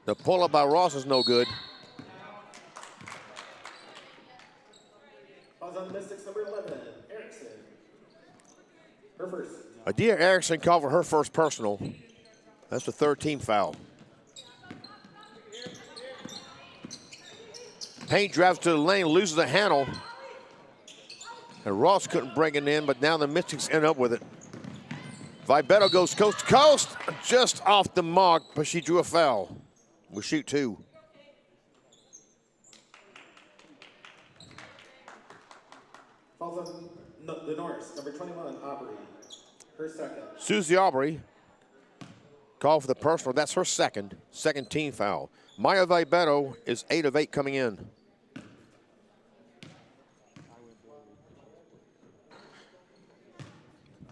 The pull-up by Ross is no good. Pause on Mystics number 11, Erickson. Her first. Adia Erickson called for her first personal. That's the third team foul. Payne drives to the lane, loses the handle. And Ross couldn't bring it in, but now the Mystics end up with it. Vibeto goes coast to coast, just off the mark, but she drew a foul. We'll shoot 2. Falls on the Norse, number 21, Aubrey. Her second. Susie Aubrey called for the personal. That's her second team foul. Maya Vibeto is 8 of 8 coming in.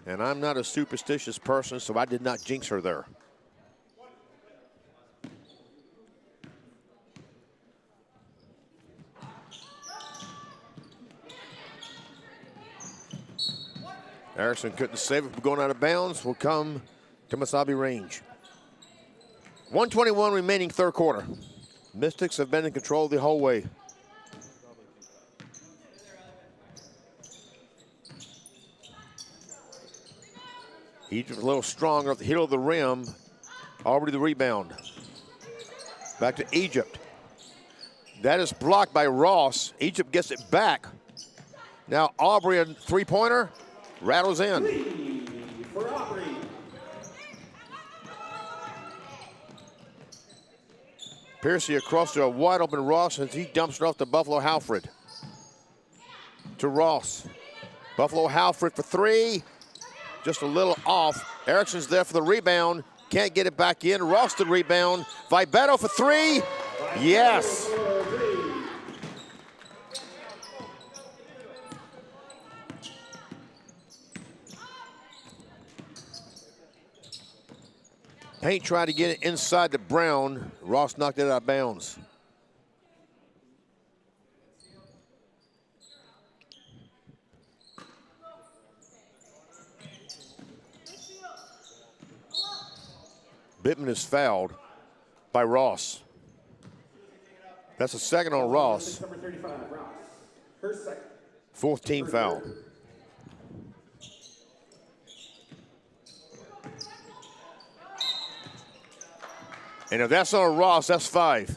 And I'm not a superstitious person, so I did not jinx her there. Erickson couldn't save it from going out of bounds. Will come to Mesabi Range. 1:21 remaining third quarter. Mystics have been in control the whole way. Egypt a little stronger at the heel of the rim. Aubrey the rebound. Back to Egypt. That is blocked by Ross. Egypt gets it back. Now Aubrey, a three-pointer, rattles in. 3 for Aubrey. Piercy across to a wide open Ross as he dumps it off to Buffalo Halford. To Ross. Buffalo Halford for 3. Just a little off. Erickson's there for the rebound. Can't get it back in. Ross the rebound. Vibeto for 3. Yes. Paint tried to get it inside the Brown. Ross knocked it out of bounds. Bittman is fouled by Ross. That's a second on Ross. Number 35, Ross. Her second. Fourth team foul. And if that's on Ross, that's 5.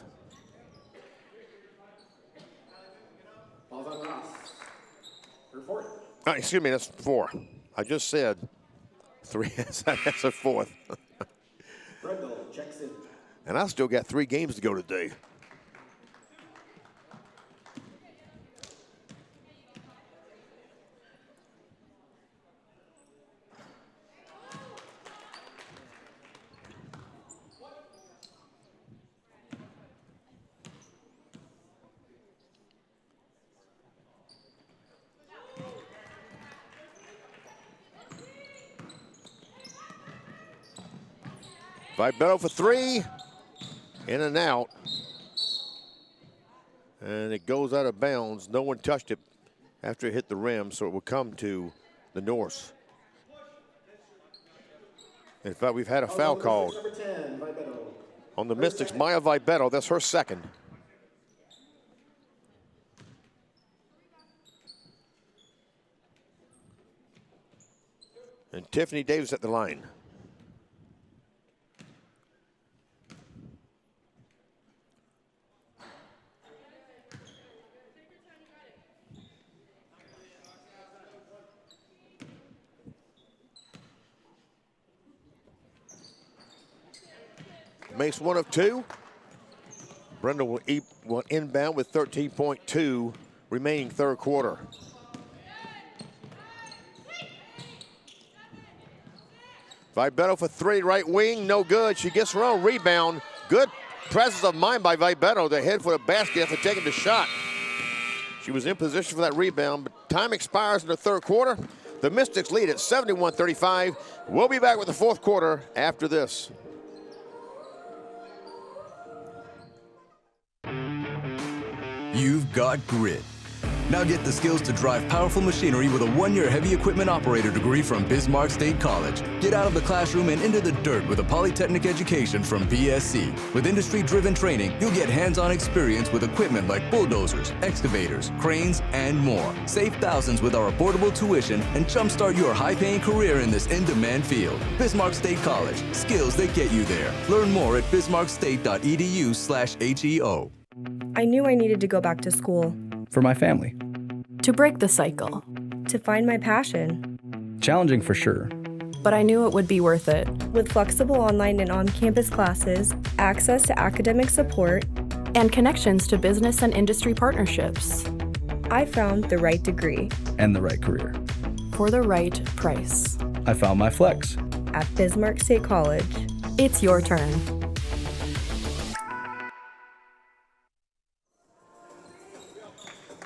Falls on Ross. Her fourth. Excuse me, that's 4. I just said 3. That's a 4th. Brendel checks in. And I still got 3 games to go today. Vibeto for 3. In and out. And it goes out of bounds. No one touched it after it hit the rim, so it will come to the Norse. In fact, we've had a foul called Number 10, Vibeto. on the Mystics. Maya Vibeto, that's her second. And Tiffany Davis at the line. Makes one of two. Brenda will inbound with 13.2 remaining third quarter. Vibetto for three, right wing, no good. She gets her own rebound. Good presence of mind by Vibetto to head for the basket after taking the shot. She was in position for that rebound, but time expires in the third quarter. The Mystics lead at 71-35. We'll be back with the fourth quarter after this. You've got grit. Now get the skills to drive powerful machinery with a one-year heavy equipment operator degree from Bismarck State College. Get out of the classroom and into the dirt with a polytechnic education from BSC. With industry-driven training, you'll get hands-on experience with equipment like bulldozers, excavators, cranes, and more. Save thousands with our affordable tuition and jumpstart your high-paying career in this in-demand field. Bismarck State College, skills that get you there. Learn more at bismarckstate.edu/HEO. I knew I needed to go back to school. For my family. To break the cycle. To find my passion. Challenging for sure. But I knew it would be worth it. With flexible online and on-campus classes, access to academic support, and connections to business and industry partnerships, I found the right degree. And the right career. For the right price. I found my flex. At Bismarck State College. It's your turn.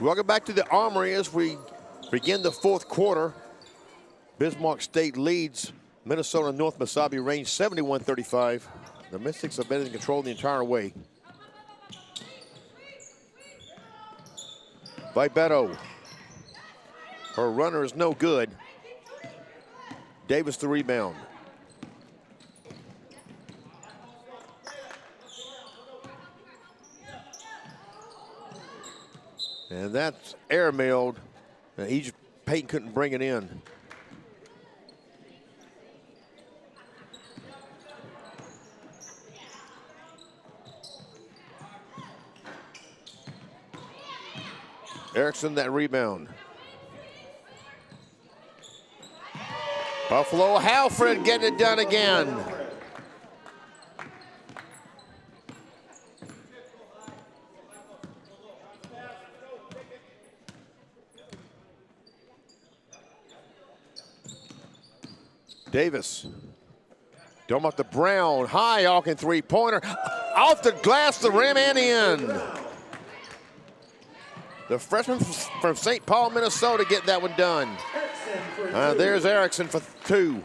Welcome back to the Armory as we begin the fourth quarter. Bismarck State leads Minnesota North Mesabi Range 71-35. The Mystics have been in control the entire way. Vibetto. Her runner is no good. Davis the rebound. And that's airmailed. Payton couldn't bring it in. Erickson that rebound. Buffalo Halford getting it done again. Davis. Don't up to Brown. High Alkin three-pointer. Off the glass, the rim and in. The freshman from St. Paul, Minnesota, getting that one done. There's Erickson for two.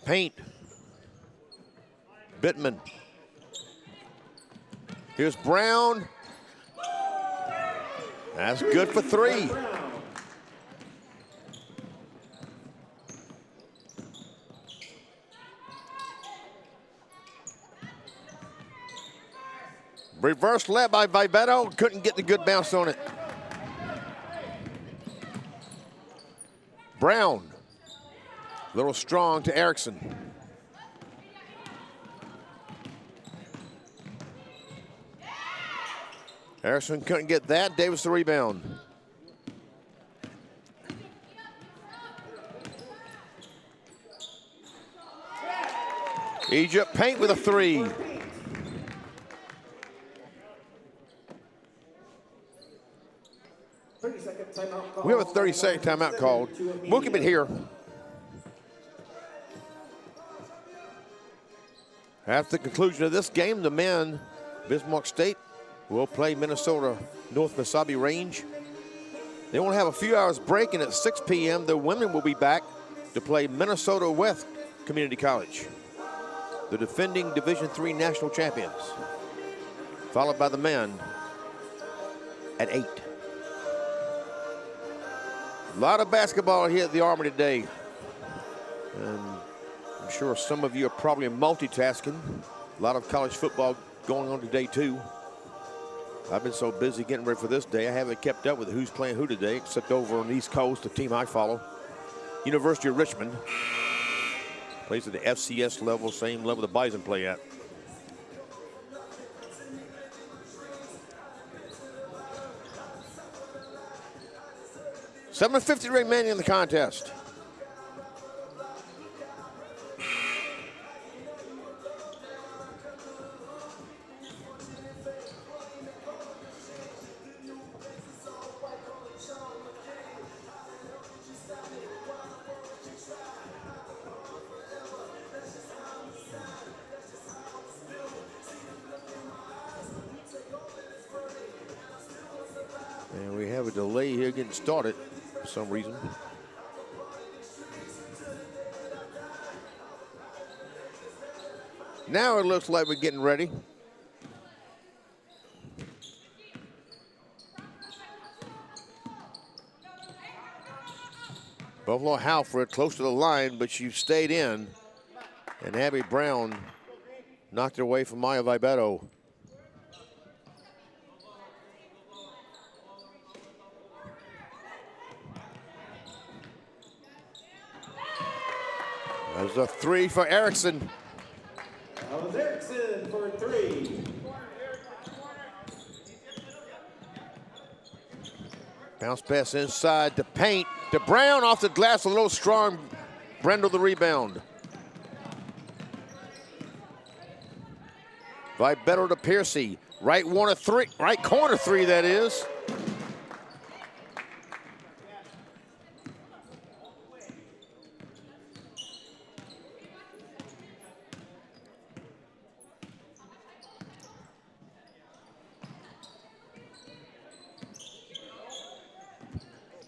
Paint. Bittman. Here's Brown. That's good for three. Reverse led by Vibetto. Couldn't get the good bounce on it. Brown. A little strong to Erickson. Erickson couldn't get that. Davis the rebound. Egypt Paint with a three. We have a 30-second timeout called. We'll keep it here. After the conclusion of this game, the men, Bismarck State, will play Minnesota North Mesabi Range. They won't have a few hours break, and at 6 p.m., the women will be back to play Minnesota West Community College, the defending Division III national champions, followed by the men at 8. A lot of basketball here at the Armory today. And I'm sure some of you are probably multitasking. A lot of college football going on today, too. I've been so busy getting ready for this day, I haven't kept up with who's playing who today, except over on the East Coast, the team I follow. University of Richmond plays at the FCS level, same level the Bison play at. 7:50 remaining in the contest. And we have a delay here getting started for some reason. Now it looks like we're getting ready. Buffalo Halford close to the line, but she stayed in. And Abby Brown knocked it away from Maya Vibeto. That was a three for Erickson. That was Erickson for 3. Bounce pass inside to Paint. To Brown off the glass, a little strong. Brendel the rebound. Vibeto to Piercy. Right corner three, that is.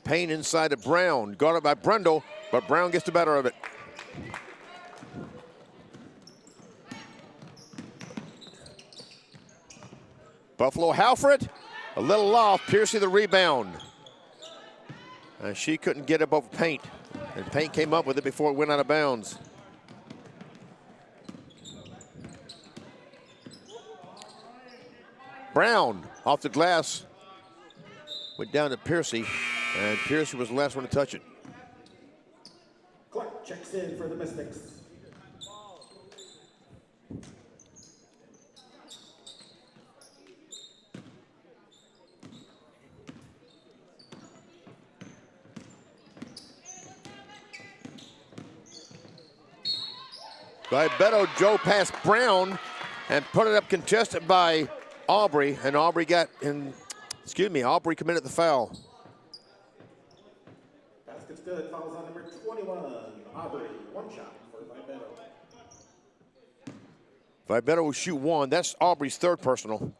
Payne inside to Brown, guarded by Brendel, but Brown gets the better of it. Buffalo Halford, a little off, Piercy the rebound. And she couldn't get it above Paint, and Paint came up with it before it went out of bounds. Brown off the glass, went down to Piercy. And Piercy was the last one to touch it. Clark checks in for the Mystics. Vibeto Joe past Brown and put it up contested by Aubrey. And Aubrey Aubrey committed the foul. Basket's good. Fouls on number 21. Aubrey, 1 shot for Vibeto. Vibeto will shoot 1. That's Aubrey's 3rd personal.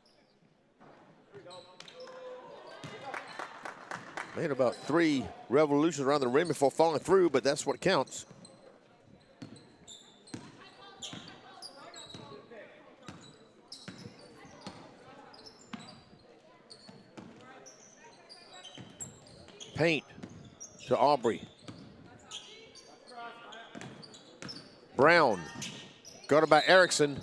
Made about 3 revolutions around the rim before falling through, but that's what counts. Paint to Aubrey. Brown, guarded by Erickson.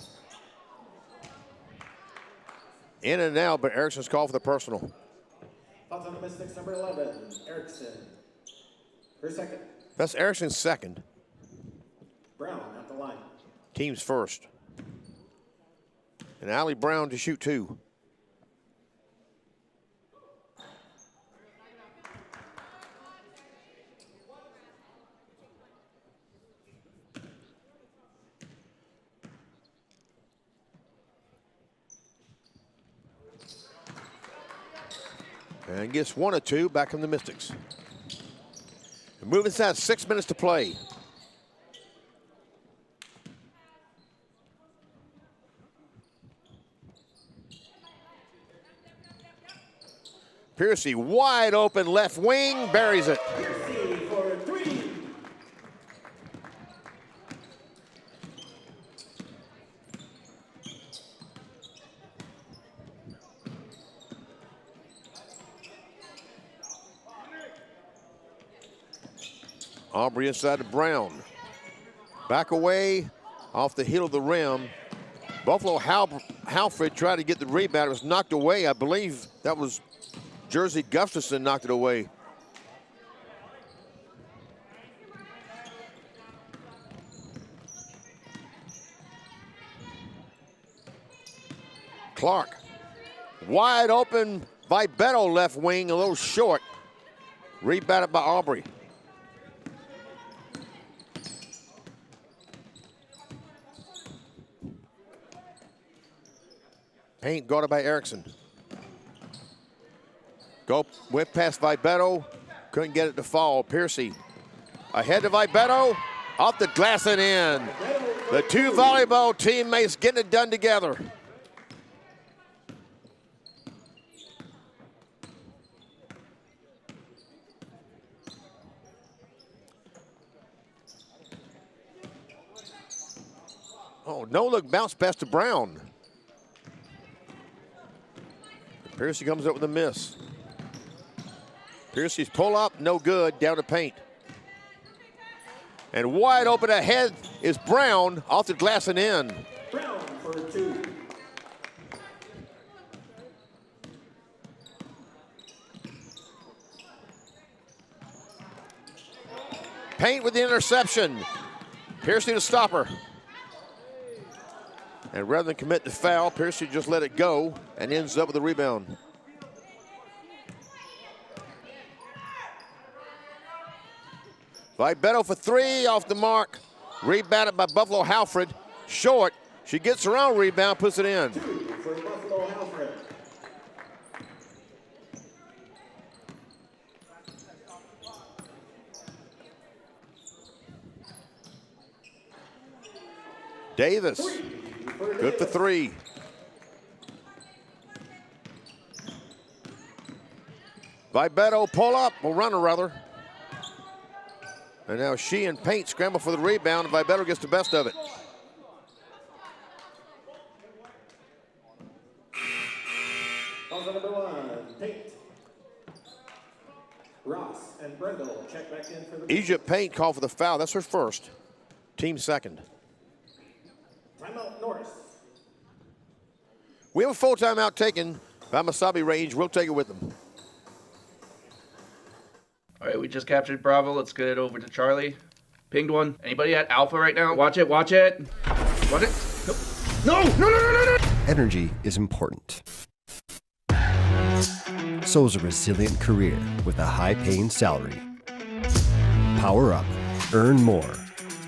In and out, but Erickson's called for the personal. Fouls on the Mystics, number 11, Erickson. Her second. That's Erickson's 2nd. Brown at the line. Team's 1st. And Allie Brown to shoot 2. And gets 1 or 2 back from the Mystics. And move inside, 6 minutes to play. Piercy wide open left wing, buries it. Piercy for 3. Aubrey inside to Brown. Back away off the heel of the rim. Buffalo Halford tried to get the rebound. It was knocked away. I believe that was Jersey Gustafson knocked it away. Clark. Wide open, Vibeto left wing, a little short. Rebounded by Aubrey. Paint guarded by Erickson. Go whip past Vibeto. Couldn't get it to fall. Piercy ahead to Vibeto. Off the glass and in. The two volleyball teammates getting it done together. Oh, no look bounce pass to Brown. Piercy comes up with a miss. Piercy's pull up, no good, down to Paint. And wide open ahead is Brown, off the glass and in. Brown for 2. Paint with the interception. Piercy to stop her. And rather than commit the foul, Piercy just let it go and ends up with a rebound. Vibeto for 3, off the mark. Rebounded by Buffalo Halford. Short. She gets her own rebound, puts it in. 2 for Buffalo Halford. Davis. Good for 3. Vibeto pull up, or runner rather. And now she and Paint scramble for the rebound, and Vibeto gets the best of it. Buzzer number 1, Paint. Ross and Brendel check back in for the Egypt Paint called for the foul. That's her first. Team second. timeout Norris. We have a full timeout taken by Mesabi Range. We'll take it with them. All right, we just captured Bravo. Let's get it over to Charlie. Pinged one. Anybody at Alpha right now? Watch it, watch it. Watch it. No, no, no, no, no, no. Energy is important. So is a resilient career with a high-paying salary. Power up, earn more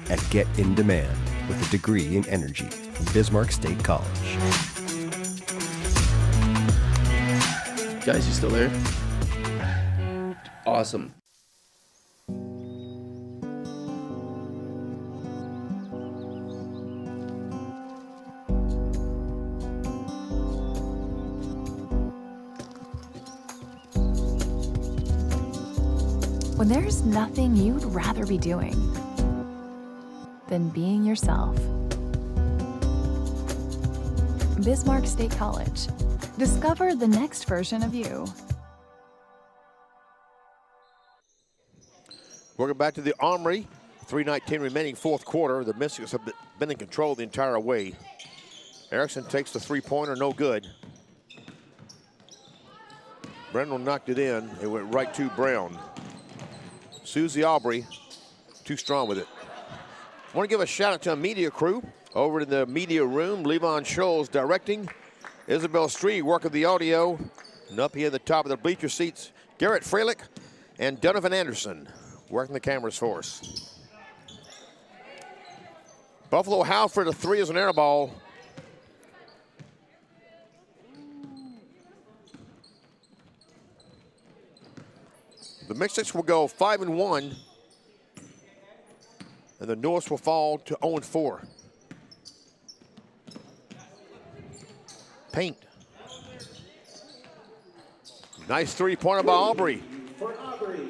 at Get in Demand with a degree in energy from Bismarck State College. Guys, you still there? Awesome. When there's nothing you'd rather be doing than being yourself. Bismarck State College. Discover the next version of you. Welcome back to the Armory. 3:19 remaining fourth quarter. The Mystics have been in control the entire way. Erickson takes the three-pointer, no good. Brendel knocked it in. It went right to Brown. Susie Aubrey, too strong with it. I want to give a shout out to a media crew over in the media room. Levon Scholes directing. Isabel Stree working the audio. And up here at the top of the bleacher seats, Garrett Freilich and Donovan Anderson working the cameras for us. Buffalo Halford, a 3 is an air ball. The Mystics will go 5-1, and the Norse will fall to 0-4. Paint. Nice three-pointer by Aubrey. For Aubrey.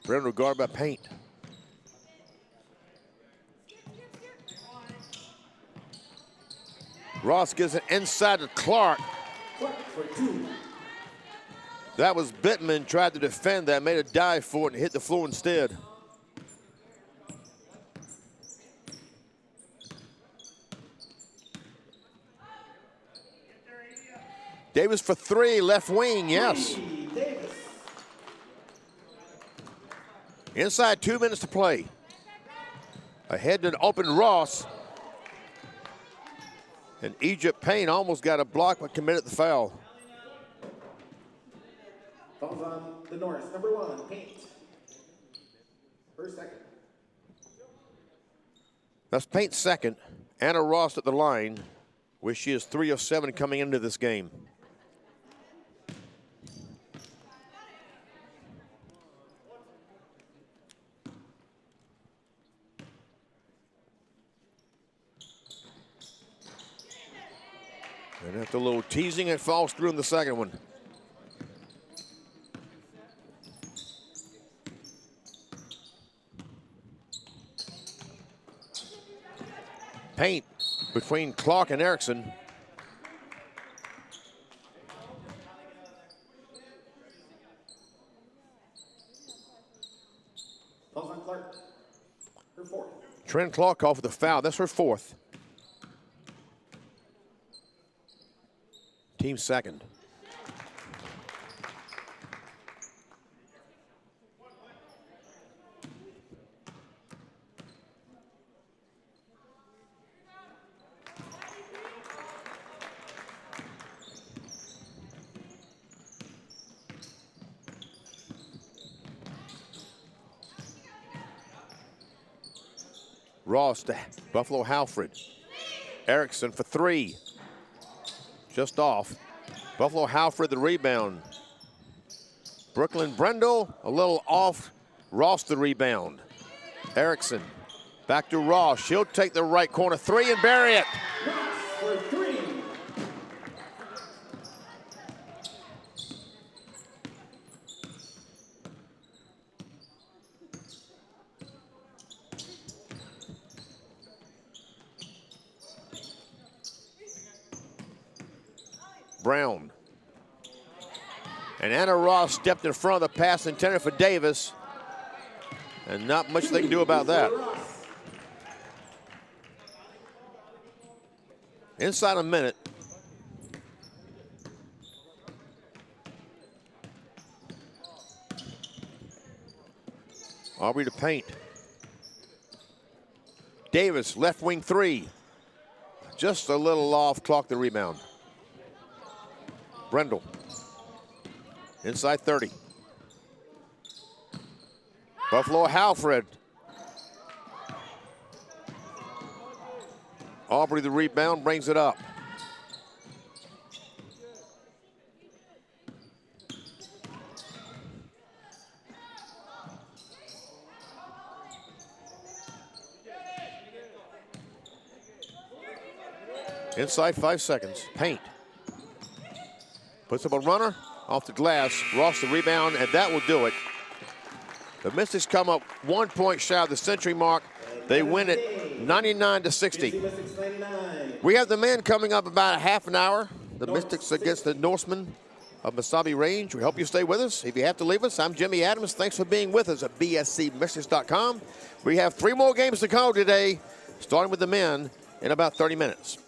Brendel guarded by Paint. Ross gives it inside to Clark. Clark for 2. That was Bittman, tried to defend that, made a dive for it and hit the floor instead. Davis for 3, left wing, yes. Davis. Inside 2 minutes to play. Ahead to an open Ross. And Egypt Payne almost got a block but committed the foul. Falls on the Norse. Number 1, Paint. First second. That's Paint's second. Anna Ross at the line, where she is 3 of 7 coming into this game. And after a little teasing, it falls through in the second one. Paint between Clark and Erickson. Falls on Clark. Her 4th. Trent Clark off with the foul. That's her 4th. Team second. Ross to Buffalo Halford. Erickson for 3. Just off. Buffalo Halford the rebound. Brooklyn Brendel a little off. Ross the rebound. Erickson back to Ross. She'll take the right corner 3 and bury it. Ross for 3. Brown. And Anna Ross stepped in front of the pass intended for Davis. And not much they can do about that. Inside a minute. Aubrey to Paint. Davis, left wing 3. Just a little off, clock the rebound. Brendel. Inside 30. Buffalo Halford. Aubrey the rebound, brings it up. Inside 5 seconds. Paint. Puts up a runner off the glass. Ross the rebound, and that will do it. The Mystics come up 1 point shy of the century mark. They win it 99-60. We have the men coming up about a half an hour. The Mystics against the Norsemen of Mesabi Range. We hope you stay with us. If you have to leave us, I'm Jimmy Adams. Thanks for being with us at bscmystics.com. We have 3 more games to go today, starting with the men in about 30 minutes.